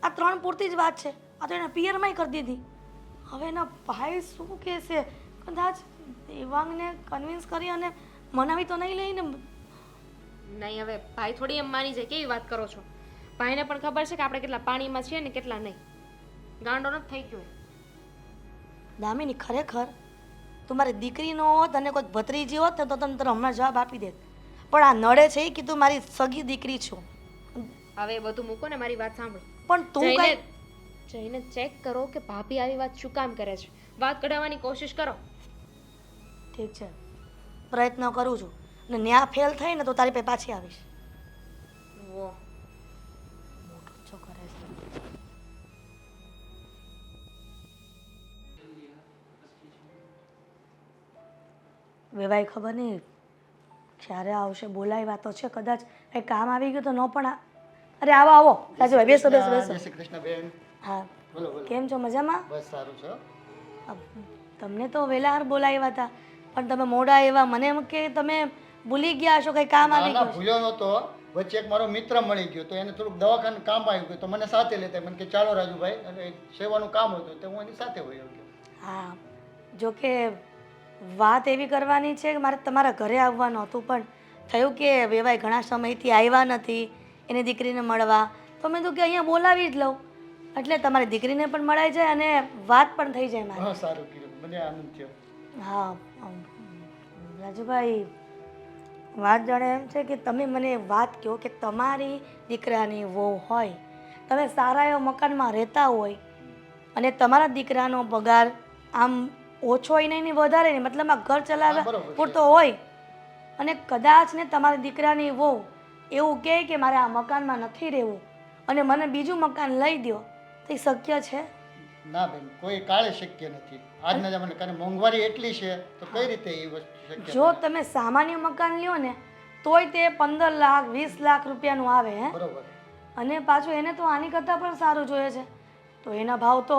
આ 3 પૂરતી જ વાત છે, આ તો એના પિયરમાંય કરી દીધી. હવે એના ભાઈ શું કહેશે? કદાચ દેવાંગને કન્વિન્સ કરી અને મનાવી તો નહીં લઈને. નહીં, હવે ભાઈ થોડી એમ માની જાય. કેવી વાત કરો છો? ભાઈને પણ ખબર છે કે આપણે કેટલા પાણીમાં છીએ ને કેટલા નહીં. ગાંડો નથી થઈ ગયો. દામિની ખરેખર તું મારી દીકરી ન હોત અને કોઈ ભત્રીજી હોત ને તો તને તને હમણાં જવાબ આપી દેત. પણ આ નડે છે કે તું મારી સગી દીકરી છો. હવે એ બધું મૂકો ને, મારી વાત સાંભળો. પણ તું જઈને ચેક કરો કે ભાભી આવી વાત શું કામ કરે છે. વાત કઢાવવાની કોશિશ કરો. ઠીક છે, પ્રયત્ન કરું છું ને ન્યા ફેલ થઈ ને તો તારી પાસે પાછી આવીશ. વો મોટો છો કરે છે. વેવાય ખબર નહીં ક્યારે આવશે. બોલાવ્યા તો છે, કદાચ કંઈ કામ આવી ગયું તો ન પણ અરે આવો આવો રાજુભાઈ, બેસો બેસો બેસો. જય શ્રી કૃષ્ણ બેન. હા, બોલો બોલો. કેમ છો? મજામાં? બસ સારું છે. તમને તો વહેલા બોલાવ્યા હતા પણ તમે મોડા આવ્યા. મને એમ કે તમે ભૂલી ગયા છો, કંઈ કામ આવી ના ગયું. ભૂલ્યો નહોતો. વચ્ચે એક મારો મિત્ર મળી ગયો તો એને થોડુંક દવાખાનું કામ આવ્યું ગયું તો મને સાથે લેતા. મને કે ચાલો રાજુભાઈ, અને સેવાનું કામ હતું તો હું એની સાથે વયો ગયો. હા, જો કે વાત એવી કરવાની છે કે મારે તમારા ઘરે આવવાનું હતું પણ થયું કે વેવાય ઘણા સમયથી આવ્યા નથી એની દીકરીને મળવા, તો મેં તો કે અહીંયા બોલાવી જ લઉં એટલે તમારી દીકરીને પણ મળાઈ જાય અને વાત પણ થઈ જાય મારી. હા, સારું કર્યું, મને આનંદ થયો. હા રાજુભાઈ, વાત જાણે એમ છે કે તમે મને વાત કહો કે તમારી દીકરાની વહુ હોય, તમે સારા એવા મકાનમાં રહેતા હોય અને તમારા દીકરાનો પગાર આમ ઓછો હોય નહીં ને વધારે નહીં, મતલબ આ ઘર ચલાવવા બરોબર છે. પૂરતો હોય અને કદાચ ને તમારી દીકરાની વહુ એવું કહે કે મારે આ મકાનમાં નથી રહેવું અને મને બીજું મકાન લઈ દો તો એ શક્ય છે? ના બેન, કોઈ કાળે શક્ય નથી. આજના જમાને કારણ મોંઘવારી એટલી છે તો કઈ રીતે એ વસ્તુ શક્ય જો બને? તમે સામાન્ય મકાન લ્યો ને તોય તે 15 લાખ 20 લાખ રૂપિયાનું આવે હે બરોબર. અને પાછું એને તો આની કરતાં પણ સારું જોઈએ છે તો એના ભાવ તો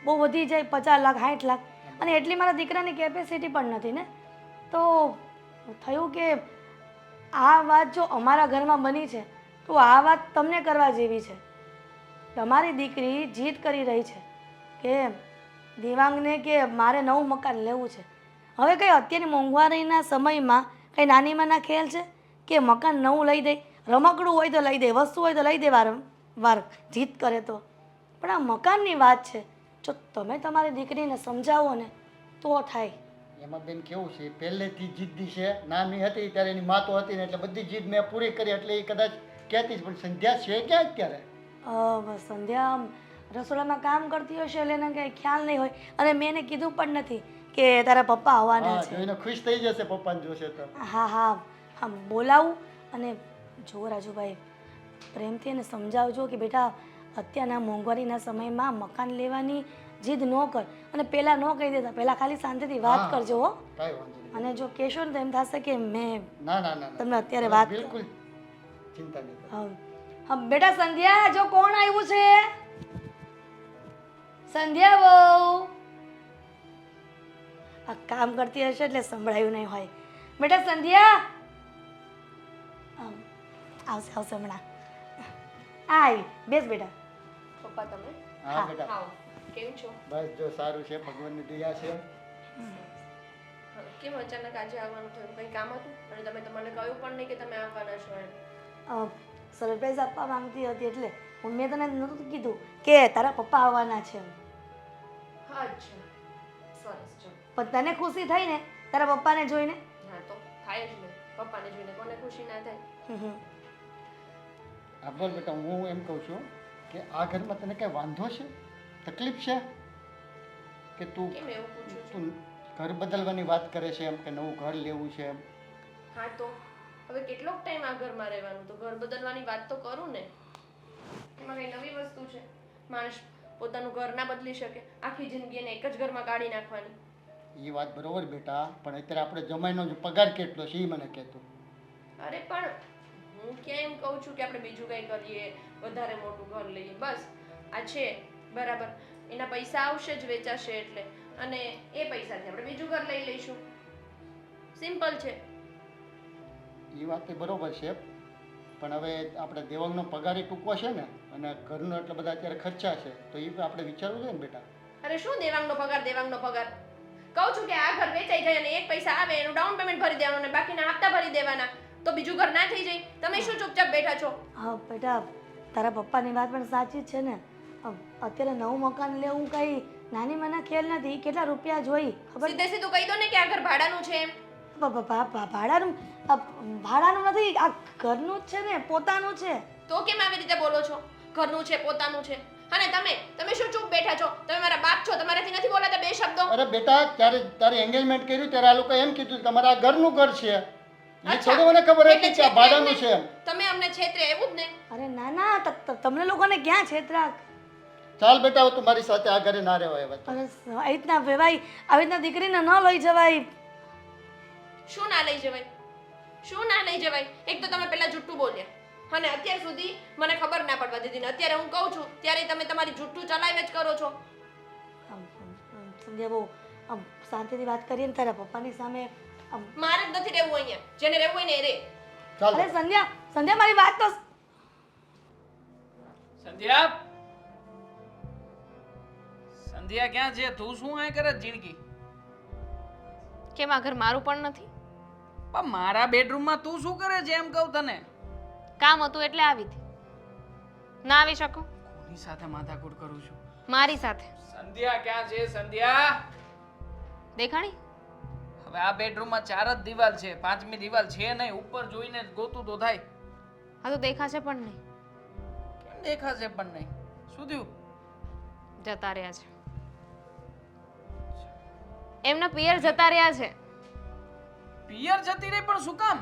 બહુ વધી જાય 50 લાખ 60 લાખ અને એટલી મારા દીકરાની કેપેસિટી પણ નથી ને તો થયું કે આ વાત જો અમારા ઘરમાં બની છે તો આ વાત તમને કરવા જેવી છે. તમારી દીકરી જીદ કરી રહી છે કે દેવાંગને કે મારે નવું મકાન લેવું છે. હવે કંઈ અત્યારની મોંઘવારીના સમયમાં કંઈ નાનીમાંના ખેલ છે કે મકાન નવું લઈ દે, રમકડું હોય તો લઈ દે, વસ્તુ હોય તો લઈ દે વારંવાર જીદ કરે તો. પણ આ મકાનની વાત છે, જો તમે તમારી દીકરીને સમજાવો ને તો થાય. એમાં બેન કેવું છે, પહેલેથી જિદ્દી છે. નાની હતી ત્યારે એની મા તો હતી ને એટલે બધી જીદ મેં પૂરી કરી એટલે એ કદાચ કહેતી જ. પણ સંધ્યા છે ક્યાં અત્યારે? સંધ્યા રસોડામાં કામ કરતી હશે એટલે એને કંઈ ખ્યાલ નહીં હોય અને મેં એને કીધું પણ નથી કે તારા પપ્પા આવવાના હા, છે. જોઈને ખુશ થઈ જશે પપ્પાને જોશે તો. હા હા હા બોલાવું અને જો રાજુભાઈ પ્રેમથી એને સમજાવજો કે બેટા અત્યારના મોંઘવારીના સમયમાં મકાન લેવાની જીદ ન કર અને પહેલાં ન કહી દેતા, પહેલાં ખાલી શાંતિથી વાત હા. કરજો હો. કાંઈ વાંધો નહીં. અને જો કહેશો ને તો એમ થશે કે મેં ના ના ના ના. તમને અત્યારે વાત બિલકુલ ચિંતા નહીં કરો. હા હા બેટા સંધ્યા જો કોણ આવ્યું છે? સંધ્યા બહુ આ કામ કરતી હશે એટલે સંભળાયું નહીં હોય. બેટા સંધ્યા આવશે આવશે હમણાં. આય બેસ બેટા. પપ્પા તમે હા બેટા, આવો. કેમ છો? બસ જો સારું છે, ભગવાનની દયા છે. હા, કેમ અચાનક આજે આવવાનું થયું? કંઈ કામ હતું અને તમે તો મને કહ્યું પણ નહીં કે તમે આવવાના છો એમ. સરપ્રાઈઝ આપવા માંગતી હતી એટલે મેં તને નહોતું કીધું કે તારા પપ્પા આવવાના છે એમ. અચ્છા, સરસ. ચલો. પણ તને ખુશી થઈ ને તારા પપ્પાને જોઈને? હા તો થાય જ ને, પપ્પાને જોઈને કોને ખુશી ના થાય? હમ. હા બોલ બેટા, હું એમ કહું છું કે આ ઘરમાં તને કઈ વાંધો છે, તકલીફ છે કે તું કેમ એવું પૂછું છું? તું ઘર બદલવાની વાત કરે છે એમ કે નવું ઘર લેવું છે એમ? હા તો હવે કેટલોક ટાઈમ આ ઘરમાં રહેવાનું, તો ઘર બદલવાની વાત તો કરું ને. એમાં કઈ નવી વસ્તુ છે? માણસ પોતાનું ઘર ના બદલી શકે, આખી જિંદગી એને એક જ ઘરમાં કાઢી નાખવાની. એ વાત બરોબર બેટા, પણ અત્યારે આપણે જમાઈનો જે પગાર કેટલો છે એ મને કહેતો. અરે પણ હું ક્યાં એમ કહું છું કે આપણે બીજું કંઈ કરીએ, વધારે મોટું ઘર લઈએ. બસ આ છે બરાબર, એના પૈસા આવશે જ વેચાશે એટલે, અને એ પૈસાથી આપણે બીજું ઘર લઈ લઈશું. સિમ્પલ છે. એ વાત એ બરોબર છે, પણ હવે આપણે દેવાંગનો પગાર એ ટૂંકો છે ને અને ઘરનો એટલા બધા અત્યારે ખર્ચા છે તો એ આપણે વિચારવું જોઈએ ને બેટા. અરે શું દેવાંગનો પગાર? કહું છું કે આ ઘર વેચાઈ જાય અને એક પૈસા આવે એનું ડાઉન પેમેન્ટ ભરી દેવાનું અને બાકીના હપ્તા ભરી દેવાના, તો બીજું ઘર ના થઈ જાય. તમે શું ચૂપચાપ બેઠા છો? હા બેટા તારા પપ્પાની વાત પણ સાચી જ છે ને. અત્યારે નવું મકાન લેવું કંઈ નાની માના ખેલ નથી. કેટલા રૂપિયા જોઈ ખબર? સીધે સીધું કહી દો ને કે આ ઘર ભાડાનું છે એમ. ભાડાનું નથી, આ ઘરનું જ છે ને, પોતાનું છે. તો કેમ આવી રીતે બોલો છો? ઘરનું છે, પોતાનું છે. અને તમે શું ચૂપ બેઠા છો? તમે મારા બાપ છો, તમારાથી નથી બોલાતા બે શબ્દો? અરે બેટા, ત્યારે તારે એંગેજમેન્ટ કર્યું ત્યારે આ લોકો એમ કીધું કે તમારા આ ઘરનું ઘર છે. એ થોડી મને ખબર હતી કે આ ભાડાનું છે એમ. તમે અમને છેતરે એવું જ ને? અરે ના ના તમને લોકોને ક્યાં છેતરાક? ચાલ બેટા, હવે તું મારી સાથે આ ઘરે ના રહેવાય હવે. અરે આવી રીતના વેવાય, આવી રીતના દીકરીને ન લઈ જવાય. શું ના લઈ જવાય? એક તો તમે પહેલા જુઠ્ઠું બોલ્યા અને અત્યાર સુધી મને ખબર ના પડવા દીધી ને અત્યારે હું કહું છું ત્યારે તમે તમારી જુઠ્ઠું ચલાવ્યા જ કરો છો. સંધ્યા બહુ શાંતિથી વાત કરીએ ને તારા પપ્પાની સામે. મારે જ નથી રહેવું અહીંયા, જેને રહેવું હોય ને એ રે. ચાલ અરે સંધ્યા મારી વાત તો સંધ્યા ક્યાં છે? તું શું આય કરે જિંદગી? કેમ આ ઘર મારું પણ નથી? પણ મારા બેડરૂમમાં તું શું કરે છે એમ કહું તને? કામ હતું એટલે આવી હતી. ના આવી શકું? કોની સાથે માથાકૂટ કરું છું? મારી સાથે. સંધ્યા ક્યાં છે? સંધ્યા દેખાણી? હવે આ બેડરૂમમાં 4 જ દિવાલ છે, 5મી દિવાલ છે નહીં. ઉપર જોઈને ગોતું તો થાય. આ તો દેખાશે પણ નહીં. કેમ દેખાશે પણ નહીં? શું થયું? જતા રહ્યા છે. એમના પિયર જતા રહ્યા છે. પિયર જતી રહી પણ શું કામ?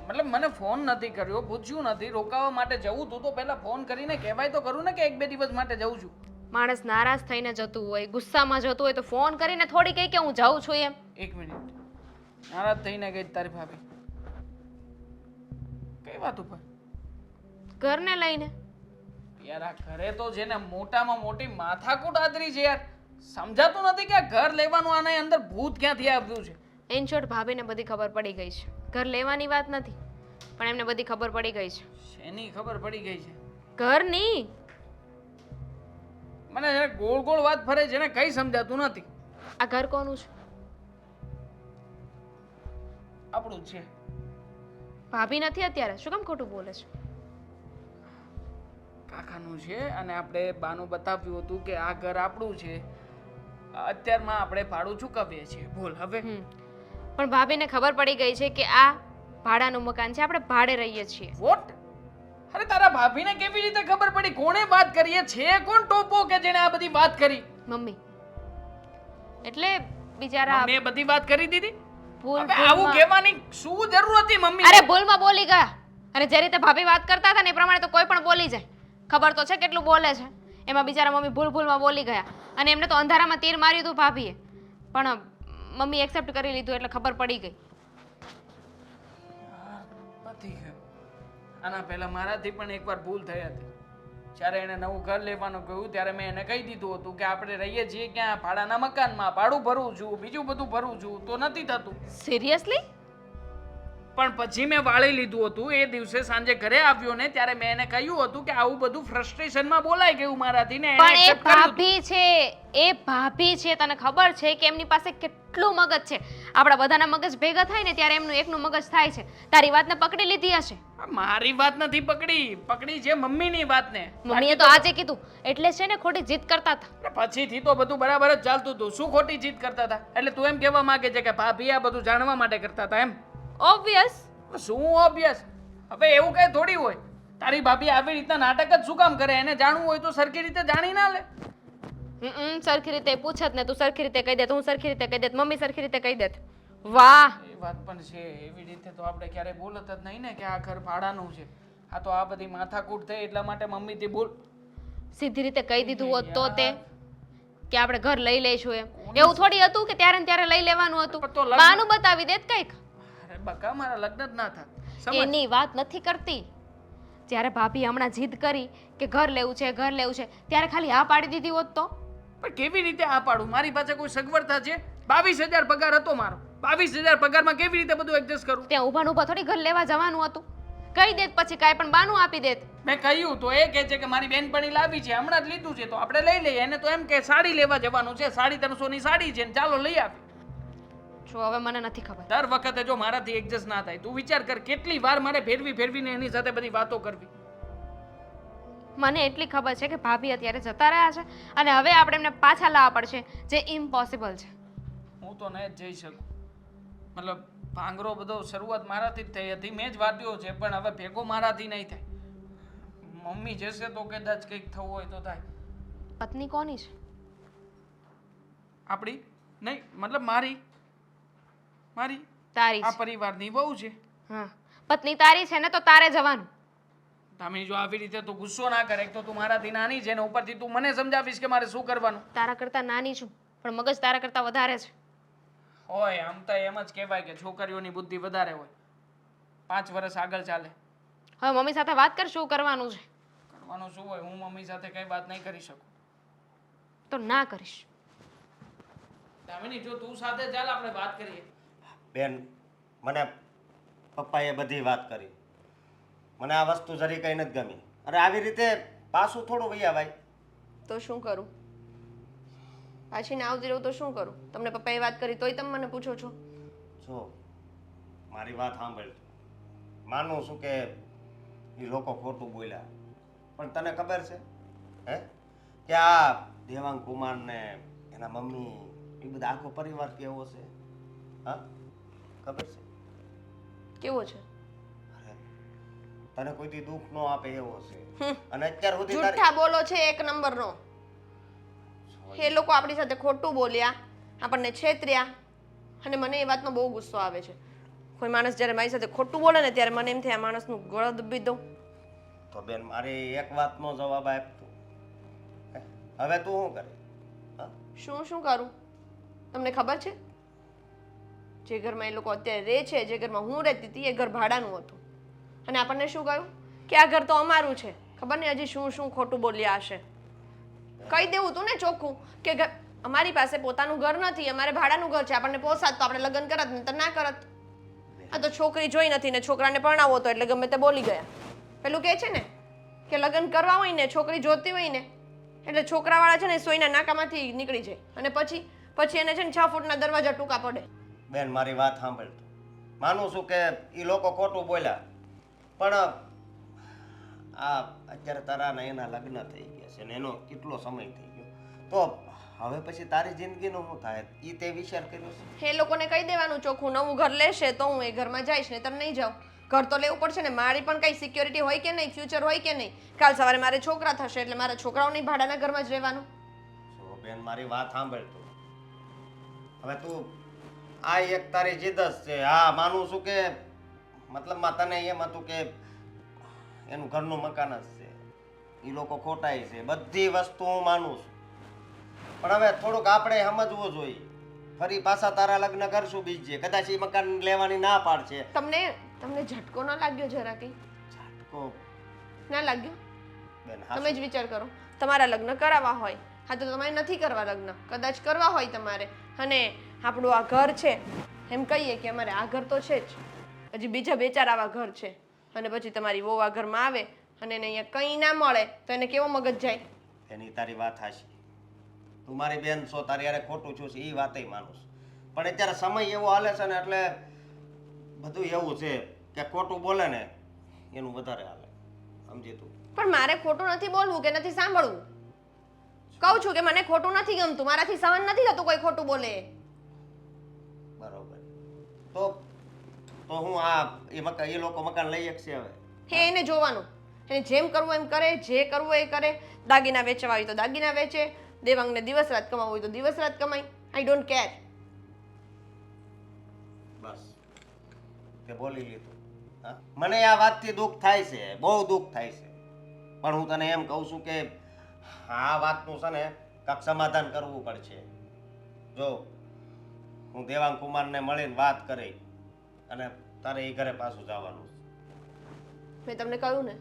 મતલબ મને ફોન નથી કર્યો, પૂછ્યું નથી, રોકાવા માટે જવું તું તો પહેલા ફોન કરીને કહેવાય તો કરું ને કે 1-2 દિવસ માટે જઉં છું. માણસ નારાજ થઈને જતું હોય, ગુસ્સામાં જતું હોય તો ફોન કરીને થોડી કહી કે હું જાઉં છું એમ. 1 મિનિટ, નારાજ થઈને ગઈ તારી ભાભી? કઈ વાત ઉપર? ઘરને લઈને. યાર આ ઘરે તો છે ને મોટામાં મોટી માથાકૂટ આદરી છે યાર. સમજાતું નથી કે આ ઘર લેવાનું આને અંદર ભૂત ક્યાંથી આવ્યું છે. ઇન શોર્ટ ભાભીને બધી ખબર પડી ગઈ છે. ઘર લેવાની વાત નથી, પણ એમને બધી ખબર પડી ગઈ છે. શેની ખબર પડી ગઈ છે? ઘરની. મને જરા ગોળ ગોળ વાત ફરે છે ને કઈ સમજાતું નથી. આ ઘર કોનું છે? આપણું જ છે. ભાભી નથી અત્યારે, શું કામ ખોટું બોલે છે? કાકાનું છે અને આપણે બાનું બતાવ્યું હતું કે આ ઘર આપણું છે. અત્યારમાં આપણે ભાડું ચૂકવીએ છીએ. બોલ હવે. પણ ભાભીને ખબર પડી ગઈ છે કે આ ભાડાનું મકાન છે, આપણે ભાડે રહીએ છીએ. વોટ? અરે તારા ભાભીને કેવી રીતે ખબર પડી? કોણે વાત કરી? છે કોણ ટોપો કે જેણે આ બધી વાત કરી? મમ્મી. એટલે બિચારા મેં બધી વાત કરી દીધી. ભૂલ હવે આવું કહેવાની શું જરૂર હતી મમ્મી? અરે ભૂલમાં બોલી ગયા. અને જે રીતે ભાભી વાત કરતા હતા ને એ પ્રમાણે તો કોઈ પણ બોલી જાય. ખબર તો છે કેટલું બોલે છે. એમાં બિચારા મમ્મી ભૂલમાં બોલી ગયા અને એમને તો અંધારામાં તીર માર્યું હતું ભાભીએ, પણ મમ્મી એક્સેપ્ટ કરી લીધું એટલે ખબર પડી ગઈ. પતી ગયું. આના પહેલા મારાથી પણ એકવાર ભૂલ થઈ હતી. જ્યારે એને નવું ઘર લેવાનું કહ્યું ત્યારે મેં એને કહી દીધું હતું કે આપણે રહીએ છીએ ક્યાં? ભાડાના મકાનમાં. ભાડું ભરવું છું, બીજું બધું ભરવું છું, તો નથી થતું. સિરિયસલી? પણ પછી મેં વાળી લીધું હતું. એ દિવસે સાંજે ઘરે આવ્યો ને ત્યારે મેં એને કહ્યું હતું કે આવું બધું ફ્રસ્ટ્રેશનમાં બોલાઈ ગયું મારાથી ને એને પણ એ accept કર્યું હતું. ભાભી છે, એ ભાભી છે. તને ખબર છે કે એમની પાસે કેટલું મગજ છે? આપણા બધાના મગજ ભેગા થાય ને ત્યારે એમનું એકનું મગજ થાય છે. તારી વાતને પકડી લીધી હશે. મારી વાત નથી પકડી છે મમ્મીની વાતને. મમ્મીએ તો આજે કીધું એટલે છે ને ખોટી જીદ કરતા હતા. પછીથી તો બધું બરાબર જ ચાલતું હતું. શું ખોટી જીદ કરતા હતા? એટલે તું એમ કહેવા માંગે છે કે ભાભી આ બધું જાણવા માટે કરતા હતા એમ? ઓબ્વિયસ. શું ઓબ્વિયસ? હવે એવું કઈ થોડી હોય. તારી ભાભી આવી રીતના નાટક જ શું કામ કરે? એને જાણવું હોય તો સરખી રીતે જાણી ના લે? સરખી રીતે પૂછત ને તું સરખી રીતે કહી દે, હું સરખી રીતે કહી દે, મમ્મી સરખી રીતે કહી દે. વાહ. એ વાત પણ છે. એવી રીતે તો આપણે ક્યારે બોલત જ નહીં ને કે આ ઘર ભાડાનું છે. આ તો આ બધી માથાકૂટ થઈ એટલા માટે મમ્મીથી બોલ. સીધી રીતે કહી દીધું હોત તો તે કે આપણે ઘર લઈ લઈશું એમ. એવું થોડી હતું કે ત્યારે ને ત્યારે લઈ લેવાનું હતું. પણ તો લગ્ન- બાનું બતાવી દેત કઈક. અરે બકા મારા લગ્ન જ ના થાત. સમજ? એની વાત નથી કરતી. જ્યારે ભાભી હમણાં જીદ કરી કે ઘર લેવું છે, ઘર લેવું છે, ત્યારે ખાલી હા પાડી દીધી હોત તો? પણ કેવી રીતે આ પાડું? મારી પાસે કોઈ સગવડતા છે? 22,000 પગાર હતો મારો. 22,000 પગારમાં કેવી રીતે બધું એડજસ્ટ કરું? ત્યાં ઊભા ને ઊભા થોડી ઘર લેવા જવાનું હતું. કહી દેત પછી કાંઈ પણ બાનું આપી દેત. મેં કહ્યું તો એ કહે છે કે મારી બેનપણી લાવી છે, હમણાં જ લીધું છે તો આપણે લઈ લઈએ. એને તો એમ કે સાડી લેવા જવાનું છે, 350 ની સાડી છે ને ચાલો લઈ આવી. જો હવે મને નથી ખબર. દર વખતે જો મારાથી એડજસ્ટ ના થાય, તું વિચાર કર કેટલી વાર મારે ફેરવીને એની સાથે બધી વાતો કરવી. મને એટલી ખબર છે કે ભાભી અત્યારે જતા રહ્યા છે અને હવે આપણે એમને પાછા લાવવા પડશે, જે ઇમ્પોસિબલ છે. હું તો ન જ જઈ શકું. મતલબ ભાંગરો બધો શરૂઆત મારાથી જ થઈ હતી, મેં જ વાટ્યો છે, પણ હવે ભેગો મારાથી નહીં થાય. મમ્મી જશે તો કદાચ કંઈક થવું હોય તો થાય. પત્ની કોની છે? આપણી નહીં, મતલબ મારી તારી આ છે. પરિવારની વહુ છે. હા, પત્ની તારી છે ને તો તારે જવાનું. તમે જો આવી રીતે તું ગુસ્સો ના કરે, એક તો તું મારાથી નાની છે ને ઉપરથી તું મને સમજાવીશ કે મારે શું કરવાનું. તારા કરતા નાની છું પણ મગજ તારા કરતા વધારે છે. હોય આમ તો એમ જ કહેવાય કે છોકરીઓની બુદ્ધિ વધારે હોય. 5 વર્ષ આગળ ચાલે. હવે મમ્મી સાથે વાત કર શું કરવાનું છે. કરવાનું શું હોય? હું મમ્મી સાથે કઈ વાત નહીં કરી શકું. તો ના કરીશ. દામિની જો તું સાથે ચાલ આપણે વાત કરીએ. બેન, મને પપ્પાએ બધી વાત કરી. મને આ વસ્તુ જરી કંઈ નથી ગમી. અરે આવી રીતે પાછું થોડું વૈયા ભાઈ. તો શું કરું? પાછી ના આવતી રહું તો શું કરું? તમને પપ્પાએ વાત કરી તોય તમે મને પૂછો છો? જો મારી વાત સાંભળ. માનું છું કે એ લોકો ખોટું બોલ્યા, પણ તને ખબર છે કે આ દેવાંગ કુમાર ને એના મમ્મી એ બધા આખો પરિવાર કેવો છે? હા, ખબર છે? કેવો છે? અરે તને કોઈથી દુઃખ ન આપે એવો છે. અને અત્યાર સુધી જૂઠા બોલો છે એક નંબરનો. એ લોકો આપણી સાથે ખોટું બોલ્યા, આપણને છેતર્યા, અને મને એ વાતનો બહુ ગુસ્સો આવે છે. કોઈ માણસ જ્યારે મારી સાથે ખોટું બોલે ને ત્યારે મને એમ થાય આ માણસનું ગળ દબી દઉં. તો બેન મારી એક વાતનો જવાબ આપ તું. હવે તું શું કરે? હા? શું કરું તમને ખબર છે? જે ઘરમાં એ લોકો અત્યારે રહે છે, જે ઘરમાં હું રહેતી હતી, એ ઘર ભાડાનું હતું. અને આપણને શું કહ્યું કે આ ઘર તો અમારું છે. ખબર નહીં હજી શું ખોટું બોલ્યા હશે. કહી દેવું તું ને ચોખ્ખું કે અમારી પાસે પોતાનું ઘર નથી, અમારે ભાડાનું ઘર છે. આપણને પોસાત તો આપણે લગ્ન કરત, નહીંતર ના કરત. આ તો છોકરી જોઈ નથી ને છોકરાને પરણાવો તો એટલે ગમે તે બોલી ગયા. પેલું કહે છે ને કે લગ્ન કરવા હોય ને છોકરી જોતી હોય ને એટલે છોકરાવાળા છે ને સોયના નાકામાંથી નીકળી જાય અને પછી એને છે ને 6 ફૂટના દરવાજા ટૂંકા પડે. બેન મારી વાત સાંભળ તું. માનું છું કે એ લોકો ખોટું બોલ્યા, પણ આ અત્યારે તારા ને એના લગ્ન થઈ ગયા છે ને એનો કેટલો સમય થઈ ગયો, તો હવે પછી તારી જિંદગીનું શું થાય એ તે વિચાર કર્યો છે? એ લોકોને કહી દેવાનું ચોખ્ખું, નવું ઘર લેશે તો હું એ ઘરમાં જઈશ, ને તમે નહીં જાઉં. ઘર તો લેવું પડશે ને, મારી પણ કઈ સિક્યોરિટી હોય કે નહીં, ફ્યુચર હોય કે નહીં. કાલ સવારે મારે છોકરા થશે એટલે મારા છોકરાઓની ભાડાના ઘરમાં જ રહેવાનું. જો બેન મારી વાત સાંભળ તું. હવે તું આ એક તારી જીદ જ છે. હા માનું છું કે મતલબમાં તને એમ હતું કે એનું ઘરનું મકાન જ છે, એ લોકો ખોટાય છે, બધી વસ્તુ હું માનું છું. પણ હવે થોડુંક આપણે સમજવું જોઈએ. ફરી પાછા તારા લગ્ન કરશું બીજે, કદાચ એ મકાન લેવાની ના પાડશે. તમને ઝટકો ના લાગ્યો જરા કઈ? ઝાટકો ના લાગ્યો? બેન તમે જ વિચાર કરો, તમારા લગ્ન કરાવવા હોય, હા તો તમારે નથી કરવા લગ્ન, કદાચ કરવા હોય તમારે, અને આપણું આ ઘર છે એમ કહીએ કે અમારે આ ઘર તો છે જ, હજી બીજા 2-4 આવા ઘર છે, અને પછી તમારી વહુ આ ઘરમાં આવે અને એને અહીંયા કંઈ ના મળે તો એને કેવો મગજ જાય? એની તારી વાત હાચી. તું મારી બેન છો, તારી યારે ખોટું છું એ વાતય માનું છું, પણ અત્યારે સમય એવો હાલે છે ને એટલે બધું એવું છે કે ખોટું બોલે ને એનું વધારે હાલે, સમજી તું? પણ મારે ખોટું નથી બોલવું કે નથી સાંભળવું. કહું છું કે મને ખોટું નથી ગમતું, મારાથી સહન નથી થતું કોઈ ખોટું બોલે. બરોબર. તો હું આ એ લોકો મકાન લઈ શકશે હવે? હે એને જોવાનું, એને જેમ કરવું એમ કરે, જે કરવું એ કરે. દાગીના વેચવા હોય તો દાગીના વેચે, દેવાંગને દિવસ રાત કમાવું હોય તો દિવસ રાત કમાય. I don't care. બસ તે બોલી લીધું. હા મને આ વાતથી દુઃખ થાય છે, બહુ દુઃખ થાય છે, પણ હું તને એમ કહું છું કે આ વાતનું છે ને કાંઈક સમાધાન કરવું પડશે. જો હું દેવાંગ કુમારને મળીને વાત કરી અને તારે એ ઘરે પાછું જવાનું છે. મેં તમને કહ્યું ને,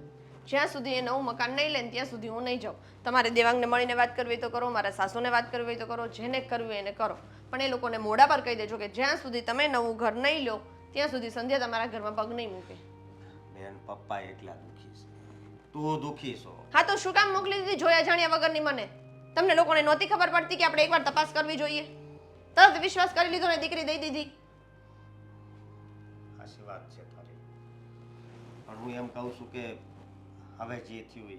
જ્યાં સુધી એ નવું મકાન નહીં લે ત્યાં સુધી હું નહીં જાઉં. તમારે દેવાંગને મળીને વાત કરવી હોય તો કરો, મારા સાસુને વાત કરવી હોય તો કરો, જેને કરવી હોય એને કરો, પણ એ લોકોને મોઢા પર કહી દેજો કે જ્યાં સુધી તમે નવું ઘર નહીં લો ત્યાં સુધી સંધ્યા તમારા ઘરમાં પગ નહીં મૂકે. બેન પપ્પા એટલા દુઃખી છે, તું દુઃખી છો. હા તો શું કામ મોકલી દીધી જોયા જાણ્યા વગરની મને? તમને લોકોને નહોતી ખબર પડતી કે આપણે એકવાર તપાસ કરવી જોઈએ? તરત વિશ્વાસ કરી લીધો ને દીકરી દઈ દીધી. સાચી વાત છે તારી, પણ હું એમ કહું છું કે હવે જે થયું એ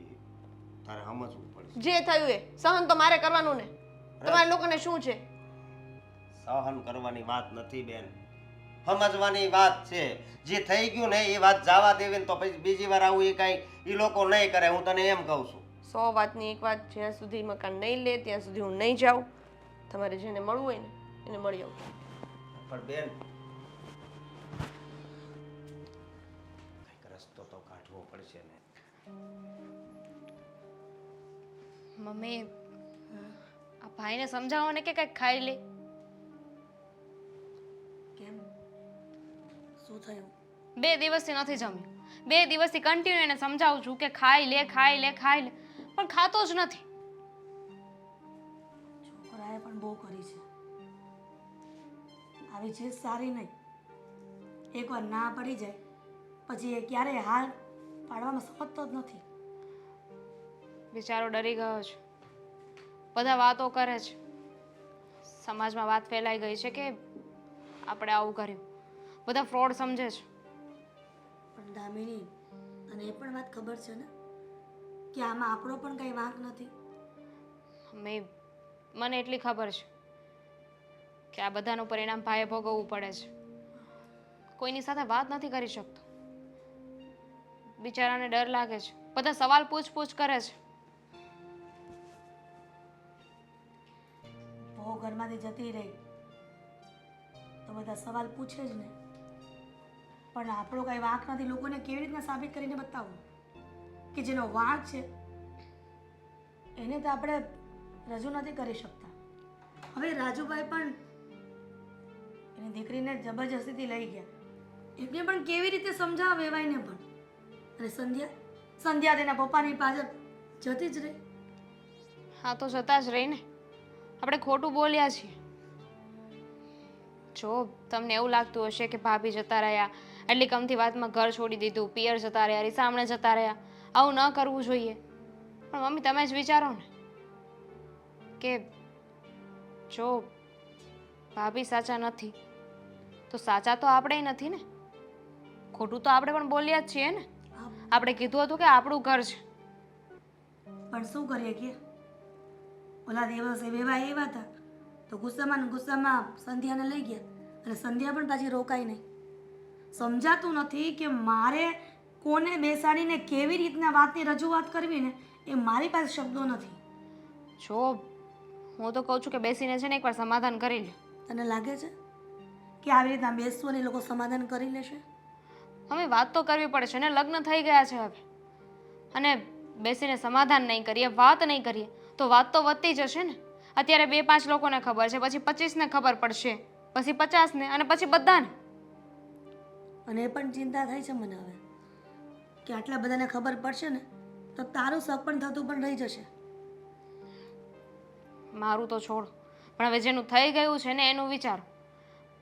તારે સમજવું પડશે. જે થયું એ સહન તો મારે કરવાનું ને, તમારા લોકોને શું છે? સહન કરવાની વાત નથી બેન, સમજવાની વાત છે. જે થઈ ગયું ને એ વાત જવા દેવી ને તો પછી બીજી વાર આવું એ કાંઈ એ લોકો નહીં કરે, હું તને એમ કહું છું. 100 વાતની એક વાત, જ્યાં સુધી મકાન નહીં લે ત્યાં સુધી હું નહીં જાઉં. તમારે જેને મળવું હોય ને એને મળી આવું. પણ બેન કંઈક રસ્તો તો કાઢવો પડશે ને. મમ્મી આ ભાઈને સમજાવો ને કે કંઈક ખાઈ લે. કેમ? શું થયું? 2 દિવસથી નથી જમ્યું, 2 દિવસથી કન્ટિન્યુ એને સમજાવું છું કે ખાઈ લે ખાઈ લે ખાઈ લે, પણ ખાતો જ નથી. છોકરાએ પણ બહુ કરી છે, આવી ચીજ સારી નહીં. એકવાર ના પડી જાય પછી એ ક્યારેય હાલ પાડવામાં સમજતો જ નથી. બિચારો ડરી ગયો છે, બધા વાતો કરે છે, સમાજમાં વાત ફેલાઈ ગઈ છે કે આપણે આવું કર્યું, બધા ફ્રોડ સમજે છે. પણ દામિની, તને એ પણ વાત ખબર છે ને કે આમાં આપણો પણ કંઈ વાંક નથી. મને એટલી ખબર છે કે આ બધાનું પરિણામ ભાઈએ ભોગવવું પડે છે. કોઈની સાથે વાત નથી કરી શકતો, બિચારાને ડર લાગે છે, બધા સવાલ પૂછ કરે છે. બહુ ઘરમાંથી જતી રહી તો બધા સવાલ પૂછે જ ને. પણ આપણો કાંઈ વાંક નથી. લોકોને કેવી રીતના સાબિત કરીને બતાવવું કે જેનો વાંક છે એને તો આપણે રજૂ નથી કરી શકતા. હવે રાજુભાઈ પણ એની દીકરીને જબરજસ્તીથી લઈ ગયા. એમને પણ કેવી રીતે સમજાવે એવાયને પણ. અને સંધ્યા તેના પપ્પાની પાછળ જતી જ રહી. હા તો જતા જ રહી ને. આપણે ખોટું બોલ્યા છીએ. જો તમને એવું લાગતું હશે કે ભાભી જતા રહ્યા, એટલી કમથી વાતમાં ઘર છોડી દીધું, પિયર જતા રહ્યા, રીસામણે જતા રહ્યા, આવું ન કરવું જોઈએ. પણ મમ્મી તમે જ વિચારો ને કે જો ભાભી સાચા નથી તો સાચા તો આપણે નથી ને. ખોટું તો આપણે પણ બોલ્યા જ છીએ ને. આપણે કીધું હતું કે આપણું ઘર છે. પણ શું કરીએ કે ઓલા દિવસે વેવાય એવા હતા તો ગુસ્સામાં ને ગુસ્સામાં સંધ્યાને લઈ ગયા અને સંધ્યા પણ પાછી રોકાઈ નહીં. સમજાતું નથી કે મારે કોને બેસાડીને કેવી રીતના વાતની રજૂઆત કરવી ને એ મારી પાસે શબ્દો નથી. જો હું તો કહું છું કે બેસીને છે ને એકવાર સમાધાન કરી લે. તને લાગે છે કે આવી રીતના બેસવું અને એ લોકો સમાધાન કરી લેશે? અમે વાત તો કરવી પડશે ને. લગ્ન થઈ ગયા છે હવે, અને બેસીને સમાધાન નહીં કરીએ, વાત નહીં કરીએ તો વાત તો વધતી જશે ને. અત્યારે 2-5 લોકોને ખબર છે, પછી 25ને ખબર પડશે, પછી 50ને, અને પછી બધાને. અને એ પણ ચિંતા થાય છે મને હવે કે આટલા બધાને ખબર પડશે ને તો તારું શક પણ થતું પણ રહી જશે. મારું તો છોડ, પણ હવે જેનું થઈ ગયું છે ને એનું વિચારો.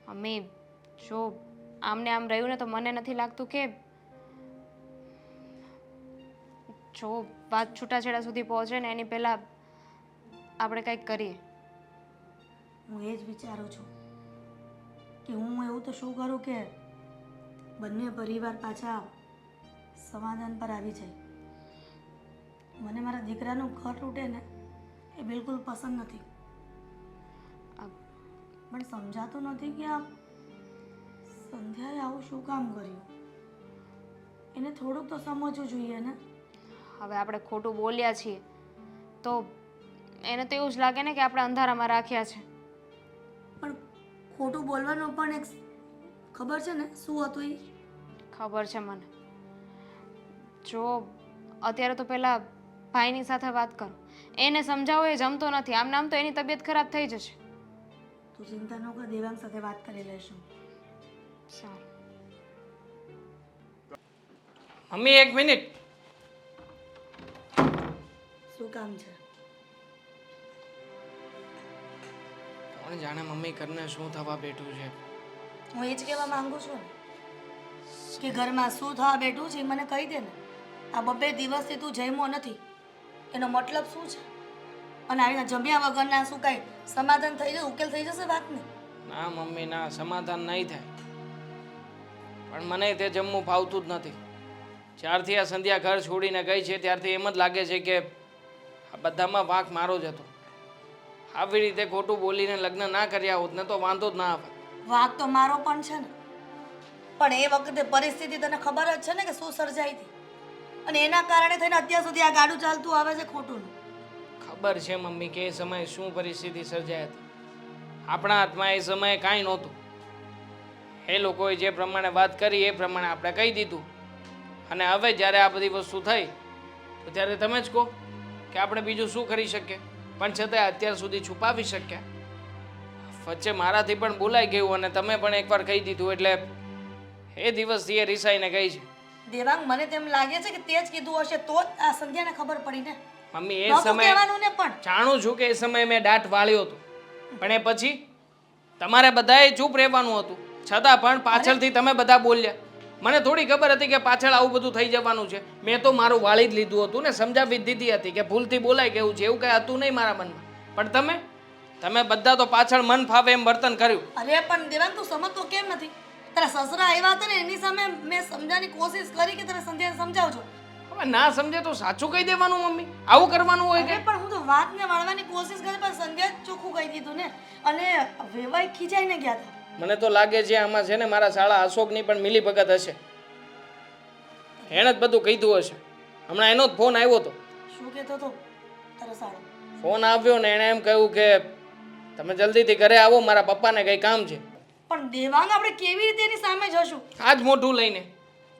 મમ્મી જો આમને આમ રહ્યું ને તો મને નથી લાગતું કે જો વાત છૂટાછેડા સુધી પહોંચે ને એની પહેલાં આપણે કંઈક કરીએ. હું એ જ વિચારું છું કે હું એવું તો શું કરું કે બંને પરિવાર પાછા સમાધાન પર આવી જાય. મને મારા દીકરાનું ઘર તૂટે ને એ બિલકુલ પસંદ નથી. પણ સમજાતું નથી કે આ સંધ્યાએ આવું શું કામ કર્યું. એને થોડુંક તો સમજવું જોઈએ ને. હવે આપણે ખોટું બોલ્યા છીએ તો એને તો એવું જ લાગે ને કે આપણે અંધારામાં રાખ્યા છે. પણ ખોટું બોલવાનું પણ એક ખબર છે ને શું હતું એ? ખબર છે મને. જો અત્યારે તો પહેલાં ભાઈની સાથે વાત કરો, એને સમજાવો. એ જમતો નથી. આમ નામ તો એની તબિયત ખરાબ થઈ જશે. તું ચિંતા ન કર, દેવાંગ સાથે વાત કરી લઈશું. સારું. Mummy 1 minute. શું કામ છે? કોણ જાણે મમ્મી ઘરને શું થવા બેઠું છે. હું એ જ કહેવા માંગુ છું ને કે ઘરમાં શું થવા બેઠું છે એ મને કહી દે ને. આ 2 દિવસથી તું જમ્યો નથી એનો મતલબ શું છે? અને આવી જમ્યા વગરના શું કાંઈ સમાધાન થઈ જશે, ઉકેલ થઈ જશે વાતને? ના મમ્મી ના, સમાધાન નહીં થાય. પણ મને તે જમવું ફાવતું જ નથી. જ્યારથી આ સંધ્યા ઘર છોડીને ગઈ છે ત્યારથી એમ જ લાગે છે કે આ બધામાં વાંક મારો જ હતો. આવી રીતે ખોટું બોલીને લગ્ન ના કર્યા હોત ને તો વાંધો જ ના આવે. વાંક તો મારો પણ છે ને, પણ એ વખતે પરિસ્થિતિ તને ખબર જ છે ને કે શું સર્જાઈ હતી, અને એના કારણે થઈને અત્યાર સુધી આ ગાડું ચાલતું આવે છે ખોટું. ખબર છે મમ્મી કે એ સમયે શું પરિસ્થિતિ સર્જાઈ હતી. આપણા હાથમાં એ સમયે કાંઈ નહોતું. એ લોકોએ જે પ્રમાણે વાત કરી એ પ્રમાણે આપણે કહી દીધું. અને હવે જ્યારે આ બધી વસ્તુ થઈ તો ત્યારે તમે જ કહો કે આપણે બીજું શું કરી શકીએ. પણ છતાંય અત્યાર સુધી છુપાવી શક્યા. વચ્ચે મારાથી પણ બોલાઈ ગયું અને તમે પણ એકવાર કહી દીધું એટલે એ દિવસથી એ રિસાઈને ગઈ છે. દેવાંગ, મને તેમ લાગે છે કે તે જ કીધું હશે તો જ આ સંધ્યાને ખબર પડી ને. મમ્મી એ નહોતું સમયે કહેવાનું ને પણ. જાણું છું કે એ સમયે મેં દાંત વાળ્યો હતો, પણ એ પછી તમારે બધાએ ચૂપ રહેવાનું હતું. છતાં પણ પાછળથી તમે બધા બોલ્યા. મને થોડી ખબર હતી કે પાછળ આવું બધું થઈ જવાનું છે. મેં તો મારું વાળી જ લીધું હતું ને, સમજાવી દીધી હતી કે ભૂલથી બોલાઈ ગયું છે, એવું કંઈ હતું નહીં મારા મનમાં. પણ તમે બધા તો પાછળ મન ફાવે એમ વર્તન કર્યું. અરે પણ દેવાંગ, તું સમજતો કેમ નથી? તારા સસરા આવ્યા હતા ને એની સામે મેં સમજાવવાની કોશિશ કરી કે તમે સંધ્યાને સમજાવજો. હવે ના સમજે તો સાચું કહી દેવાનું મમ્મી. આવું કરવાનું હોય અરે કે? પણ હું તો વાતને વાળવાની કોશિશ કરી પણ સંધ્યા જ ચોખ્ખું કહી દીધું ને, અને વેવાઈ ખીજાઈને ગયા હતા. મને તો લાગે છે આમાં છે ને મારા શાળા અશોકની પણ મિલીભગત હશે. એણે જ બધું કીધું હશે. હમણાં એનો જ ફોન આવ્યો હતો. શું કહેતો હતો તારો સાળો? ફોન આવ્યો ને એણે એમ કહ્યું કે તમે જલ્દીથી ઘરે આવો, મારા પપ્પાને કંઈ કામ છે. પણ દેવાંગ આપણે કેવી રીતે એની સામે જશું? આ જ મોઢું લઈને,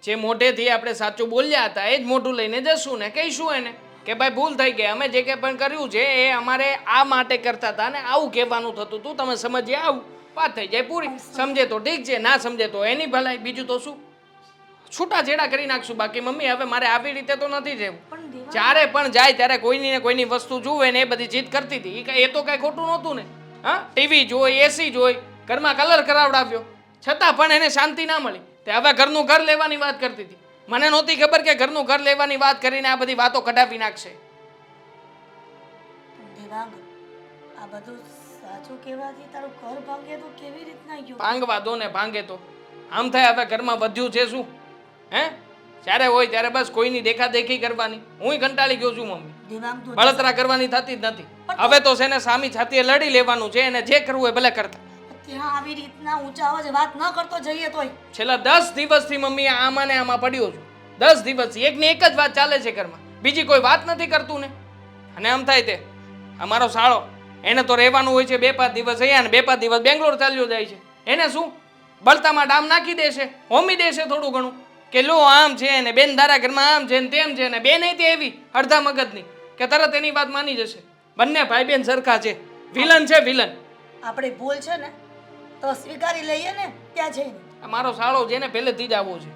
જે મોઢેથી આપણે સાચું બોલ્યા હતા એ જ મોઢું લઈને જશું ને કહીશું એને કે ભાઈ ભૂલ થઈ ગઈ, અમે જે કંઈ પણ કર્યું છે એ અમારે આ માટે કરતા હતા ને આવું કહેવાનું થતું હતું, તમે સમજીએ આવું, વાત થઈ જાય પૂરી. સમજે તો ઠીક છે, ના સમજે તો એની ભલાઈ, બીજું તો શું, છૂટાછેડા કરી નાખશું. બાકી મમ્મી હવે મારે આવી રીતે તો નથી રહેવું. પણ દેવાંગ જ્યારે પણ જાય ત્યારે કોઈની ને કોઈની વસ્તુ જુએ ને એ બધી જીદ કરતી હતી, એ તો કાંઈ ખોટું નહોતું ને. હા, ટીવી જોઈ, એસી જોઈ, ઘરમાં કલર કરાવડાવ્યો, છતાં પણ એને શાંતિ ના મળી. તે હવે ઘરનું ઘર લેવાની વાત કરતી હતી. મને નહોતી ખબર કે ઘરનું ઘર લેવાની વાત કરીને આ બધી વાતો કઢાવી નાખશે. દેવાંગ આ બધું સાચું કહેવાથી તારું ઘર ભાંગે તો કેવી રીતના ગયું? ભાંગવા દો ને ભાંગે તો. આમ થાય હવે ઘરમાં વધ્યું છે શું? હે, જ્યારે હોય ત્યારે બસ કોઈની દેખાદેખી કરવાની. હું કંટાળી ગયો છું મમ્મી, દેવાંગ તું બળતરા કરવાની થતી જ નથી. હવે તો છે ને સામી છાતીએ લડી લેવાનું છે, એને જે કરવું હોય ભલે કરતા. ત્યાં આવી રીતના ઊંચા અવાજે વાત ન કરતો જઈએ તોય છેલ્લા 10 દિવસથી મમ્મી આમાં ને આમાં પડ્યો છું. 10 દિવસથી એકની એક જ વાત ચાલે છે ઘરમાં, બીજી કોઈ વાત નથી કરતું ને. અને આમ થાય તે અમારો સાળો, એને તો રહેવાનું હોય છે 2-5 દિવસ અહીંયા ને 2-5 દિવસ બેંગ્લોર ચાલ્યો જાય છે. એને શું બળતામાં ડામ નાખી દેશે, હોમી દેશે થોડું ઘણું કે લો આમ છે ને બેન તારા ઘરમાં આમ છે ને તેમ છે ને. બેન તે એવી અડધા મગજની કે તરત એની વાત માની જશે. બંને ભાઈ બેન સરખા છે, વિલન છે વિલન. આપણે ભૂલ છે ને તો સ્વીકારી લઈએ ને ત્યાં જઈને. આ મારો સાળો છે ને પહેલેથી જ આવો છે,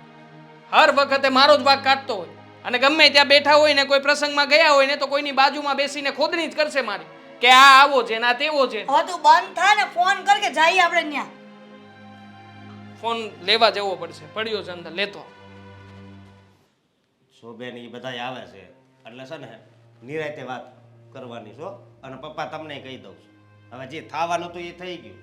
હર વખતે મારો જ ભાગ કાઢતો હોય. અને ગમે ત્યાં બેઠા હોય ને કોઈ પ્રસંગમાં ગયા હોય ને તો કોઈની બાજુમાં બેસીને ખોદણી જ કરશે મારી કે આ આવો છે ને આ તેવો છે. હવે તું બંધ થા ને ફોન કર કે જઈએ આપણે ત્યાં. ફોન લેવા જવો પડશે, પડ્યો છે અંદર, લેતો. શોભેન એ બધા આવે છે એટલે છે ને નિરાતે વાત કરવાની છો. અને પપ્પા તમને કહી દઉં છું, હવે જે થવાનું હતું એ થઈ ગયું.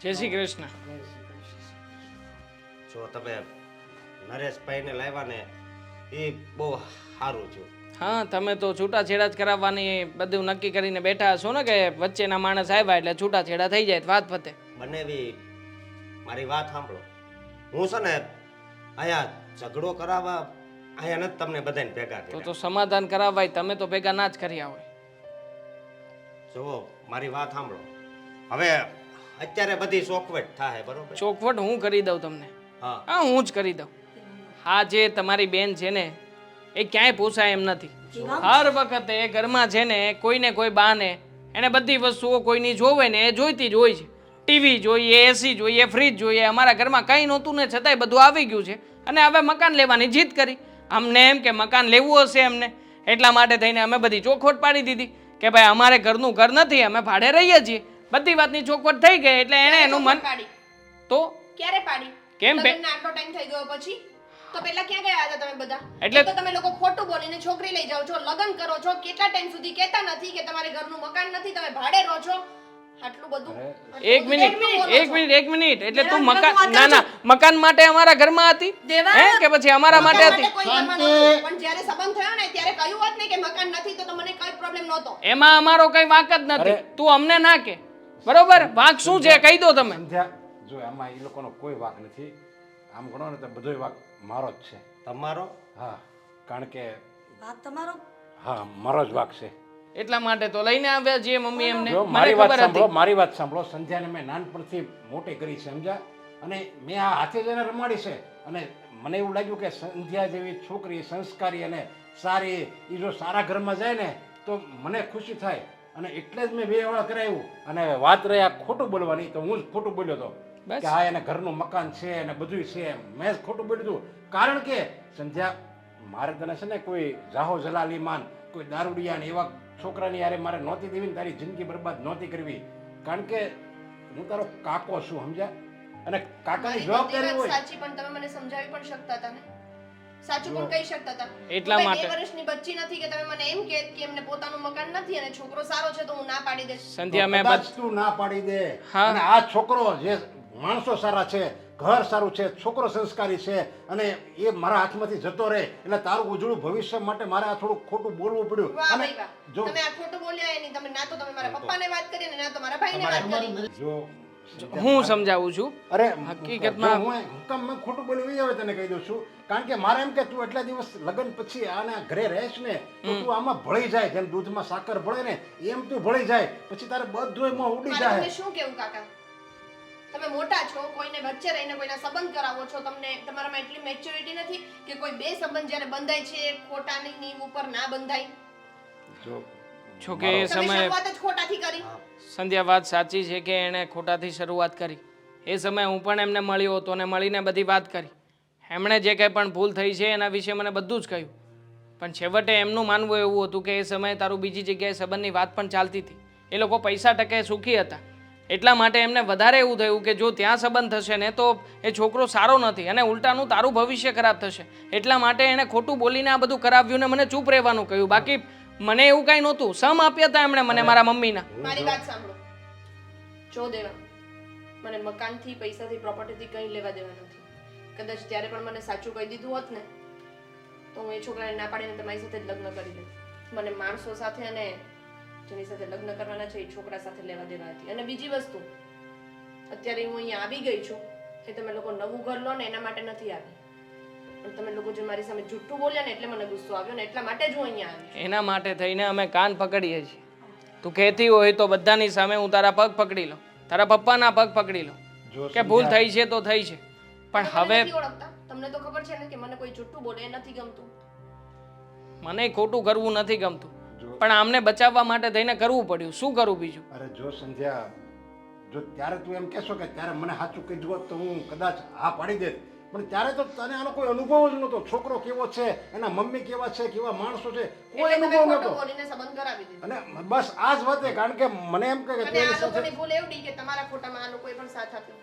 જય શ્રી કૃષ્ણ. જો તમે નરેશભાઈને લાવ્યા ને એ બહુ સારું છે. હા, તમે તો છૂટાછેડા જ કરાવવાની બધું નક્કી કરીને બેઠા હશો ને કે વચ્ચેના માણસ આવ્યા એટલે છૂટાછેડા થઈ જાય વાત પતે. બંને બી મારી વાત સાંભળો, હું છે ને અહીંયા ઝઘડો કરાવવા અહીંયા નથી તમને બધાને ભેગા કર્યા. તો સમાધાન કરાવાય, તમે તો ભેગા ના જ કર્યા હોય. જુઓ મારી વાત સાંભળો, હવે અત્યારે બધી ચોખવટ થાય બરોબર. ચોખવટ હું કરી દઉં તમને. હા હા, હું જ કરી દઉં. હા, જે તમારી બેન છે ને એ ક્યાંય પોસાય એમ નથી. હર વખતે એ ઘરમાં છે ને કોઈને કોઈ બાને એને બધી વસ્તુઓ કોઈની જોવે ને એ જોઈતી જ હોય છે. ટીવી જોઈએ, એસી જોઈએ, ફ્રીજ જોઈએ. અમારા ઘરમાં કંઈ નહોતું ને છતાંય બધું આવી ગયું છે. અને હવે મકાન લેવાની જીદ કરી. અમને એમ કે મકાન લેવું હશે એમને, એટલા માટે થઈને અમે બધી ચોખવટ પાડી દીધી કે ભાઈ અમારે ઘરનું ઘર નથી, અમે ભાડે રહીએ છીએ. બધી વાતની ચોખવટ થઈ ગઈ એટલે એને એનું મન પાડી તો ક્યારે પાડી? કેમ બે- લગ્નનો આટલો ટાઈમ થઈ ગયો પછી તો પહેલા ક્યાં ગયા હતા તમે બધા? એટલે- એક તો તમે લોકો ખોટું બોલીને છોકરી લઈ જાઓ છો, લગ્ન કરો છો, કેટલા ટાઈમ સુધી કહેતા નથી કે તમારે ઘરનું મકાન નથી, તમે ભાડે રહો છો. આટલું બધું એક મિનિટ એટલે તું મકાન, ના ના, મકાન માટે અમારા ઘરમાં હતી હે કે પછી અમારા માટે હતી? કોઈ ઘરમાં નહોતું. પણ જ્યારે સંબંધ થયો ને ત્યારે કહ્યું હોત ને કે મકાન નથી તો મને કઈ પ્રોબ્લેમ નહોતો. એમાં અમારો કઈ વાંક જ નથી. તું અમને ના કે, બરોબર? વાંક શું છે કહી દો તમે. સમજ્યા? જો આમાં એ લોકોનો કોઈ વાંક નથી. આમ ગણો ને તો બધોય વાંક મારો જ છે. તમારો હા, કારણ કે વાત તમારો હા મારો જ વાંક છે. એટલા માટે તો લઈને આવ્યા છીએ મમ્મી એમને. જો મને મારી વાત ખબર સાંભળો, હતી. મારી વાત સાંભળો. સંધ્યાને મેં નાનપણથી મોટી કરી છે, સમજ્યા? અને મેં આ હાથે જઈને રમાડી છે. અને મને એવું લાગ્યું કે સંધ્યા જેવી છોકરી સંસ્કારી અને સારી, એ જો સારા ઘરમાં જાય ને તો મને ખુશી થાય. અને એટલે જ મેં 2 વાળા કરાવ્યું. અને વાત રહી આ ખોટું બોલવાની, તો હું જ ખોટું બોલ્યો હતો બસ. કે હા એને ઘરનું મકાન છે અને બધું છે. મેં જ ખોટું બોલ્યું હતું. કારણ કે સંધ્યા, મારે તને છે ને કોઈ જાહો જલાલી માન, કોઈ દારૂડિયા ને એવા છોકરાની યારે મારે નહોતી દેવી ને તારી જિંદગી બરબાદ નહોતી કરવી. કારણ કે હું તારો કાકો છું, સમજ્યા? અને કાકાની જવાબદારી હોય. સાચી, પણ તમે મને સમજાવી પણ શકતા હતા ને, સાચું પણ કહી શકતા હતા. એટલા હું માટે. કઈ 2 વર્ષની બચ્ચી નથી કે તમે મને એમ કહે કે એમને પોતાનું મકાન નથી અને છોકરો સારો છે તો હું ના પાડી દઈશ. સંધ્યા મેં કદાચ તું ના પાડી દે. હા. અને આ છોકરો જે માણસો સારા છે, ઘર સારું છે, છોકરો સંસ્કારી છે અને એ મારા હાથમાંથી જતો રહે એટલે તારું ઉજળું ભવિષ્ય માટે મારે આ થોડું ખોટું બોલવું પડ્યું. વાહ અને ભાઈ વાહ. જો તમે આ ખોટું બોલ્યા એની તમે ના તો તમે મારા પપ્પાને વાત કરી અને ના તો મારા ભાઈને વાત કરી. જો હું સમજાવું છું અરે હકીકતમાં- હું કામ મેં ખોટું બોલ્યું એ હવે તને કહી દઉં છું કારણ કે મારે એમ કે તું એટલા દિવસ લગ્ન પછી આના ઘરે રહેશ ને તો તું આમાં ભળી જાય જેમ દૂધમાં સાકર ભળે ને એમ તું ભળી જાય પછી તારે બધું એમાં ઉડી મારે જાય તમને શું કેવું કાકા તમે મોટા છો કોઈને વચ્ચે રહીને કોઈના સંબંધ કરાવો છો તમને તમારામાં એટલી મેચ્યોરિટી નથી કે કોઈ બે સંબંધ જ્યારે બંધાય છે એ ખોટાની નીવ ઉપર ના બંધાય જો જો કે એ તમે સમયે શરૂઆત જ ખોટાથી કરી સંધ્યા વાત સાચી છે કે એણે ખોટાથી શરૂઆત કરી એ સમયે હું પણ એમને મળ્યો હતો અને મળીને બધી વાત કરી એમણે જે કંઈ પણ ભૂલ થઈ છે એના વિશે મને બધું જ કહ્યું પણ છેવટે એમનું માનવું એવું હતું કે એ સમયે તારું બીજી જગ્યાએ સંબંધની વાત પણ ચાલતી હતી એ લોકો પૈસા ટકે સુખી હતા એટલા માટે એમને વધારે એવું થયું કે જો ત્યાં સંબંધ થશે ને તો એ છોકરો સારો નથી અને ઉલટાનું તારું ભવિષ્ય ખરાબ થશે એટલા માટે એણે ખોટું બોલીને આ બધું કરાવ્યું ને મને ચૂપ રહેવાનું કહ્યું બાકી મને એવું કાંઈ નહોતું સમ આપ્યા હતા એમણે મને મારા મમ્મીના મારી વાત સાંભળો જો દેવા મને મકાનથી પૈસાથી પ્રોપર્ટીથી કંઈ લેવા દેવા નથી કદાચ ત્યારે પણ મને સાચું કહી દીધું હોત ને તો હું એ છોકરાને ના પાડીને તમારી સાથે જ લગ્ન કરી દઉં મને માણસો સાથે અને જેની સાથે લગ્ન કરવાના છે એ છોકરા સાથે લેવા દેવા હતી અને બીજી વસ્તુ અત્યારે હું અહીંયા આવી ગઈ છું કે તમે લોકો નવું ઘર લો ને એના માટે નથી આવી પણ તમે લોકો જે મારી સામે જૂઠું બોલ્યા ને એટલે મને ગુસ્સો આવ્યો ને એટલા માટે જ હું અહીંયા આવી એના માટે થઈને અમે કાન પકડીએ છીએ તું કહેતી હોય તો બધાની સામે હું તારા પગ પકડી લઉં તારા પપ્પાના પગ પકડી લઉં જો કે ભૂલ થઈ છે તો થઈ છે પણ તમે હવે નથી ઓળખતા તમને તો ખબર છે ને કે મને કોઈ જૂઠું બોલે એ નથી ગમતું મને ખોટું કરવું નથી ગમતું જો- પણ આમને બચાવવા માટે થઈને કરવું પડ્યું શું કરું બીજું અરે જો સંધ્યા જો ત્યારે તું એમ કહેશો કે ત્યારે મને સાચું કીધું હોત તો હું કદાચ હા પાડી દેત પણ ત્યારે તો તને આનો કોઈ અનુભવ જ નહોતો છોકરો કેવો છે એના મમ્મી કેવા છે કેવા માણસો છે કોઈ એટલે તમે અનુભવ ખોટું નહોતો બોલીને સંબંધ કરાવી દીધો અને બસ આ જ વાત કારણ કે મને એમ કહે કે તું અને એની આ સાથે લોકોની ભૂલ એવડી કે તમારા ખોટામાં આ લોકોએ પણ સાથ આપ્યો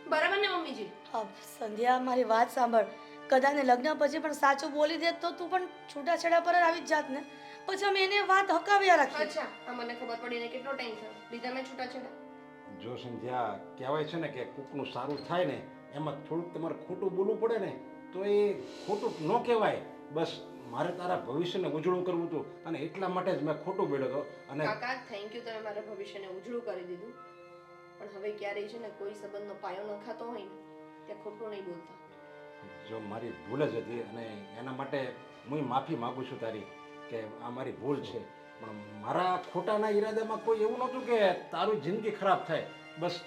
બરાબર ને મમ્મીજી હા સંધ્યા મારી વાત સાંભળ કદાચ ને લગ્ન પછી પણ સાચું બોલી દે તો તું પણ છૂટાછેડા પર જ આવી જ જાત ને પછી અમે એને વાત હકાવ્યા રાખી અચ્છા આ મને ખબર પડીને કેટલો ટાઈમ થયો લીધા મેં છૂટાછેડા જો સંધ્યા કહેવાય છે ને કે કૂકનું સારું થાય ને એમાં થોડુંક તમારે ખોટું બોલવું પડે ને તો એ ખોટું ન કહેવાય બસ મારે તારા ભવિષ્યને ઉજળું કરવું હતું અને એટલા માટે જ મેં ખોટું બોલ્યો હતો અને કાકા થેન્ક યુ તમે મારા ભવિષ્યને ઉજળું કરી દીધું પણ હવે ક્યારેય છે ને કોઈ સંબંધનો પાયો નખાતો હોય ને ત્યાં ખોટું નહીં બોલતા જો મારી ભૂલ જ હતી અને એના માટે હું માફી માગું છું તારી કે આ મારી ભૂલ છે પણ મારા ખોટાના ઈરાદામાં કોઈ એવું નહોતું કે તારું જિંદગી ખરાબ થાય બસ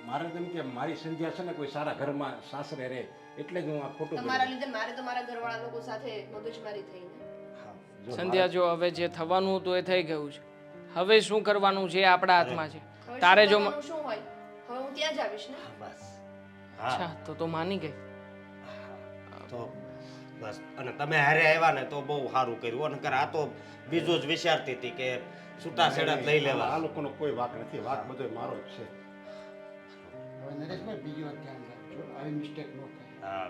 મારે તેમ કે મારી સંધ્યા છે ને કોઈ સારા ઘરમાં સાસરે રહે એટલે જ હું આ ખોટું તમારા બોલ્યો. લીધે મારે તો મારા ઘરવાળા લોકો સાથે મગજમારી થઈ ને જો સંધ્યા જો હવે જે થવાનું હતું એ થઈ ગયું છે હવે શું કરવાનું છે એ આપણા હાથમાં છે હવે તારે જો શું કરવાનું શું હોય હવે હું ત્યાં જ આવીશ ને બસ અચ્છા તો માની ગઈ તો બસ અને તમે હારે આવ્યા ને તો બહુ સારું કર્યું અને આ તો બીજું જ વિચારતી હતી કે છૂટાછેડા જ લઈ લેવા આ લોકોનો કોઈ વાક નથી વાક બધો મારો જ છે હવે નરેશભાઈ બીજી વાત ધ્યાન રાખજો આવી મિસ્ટેક ન થાય હા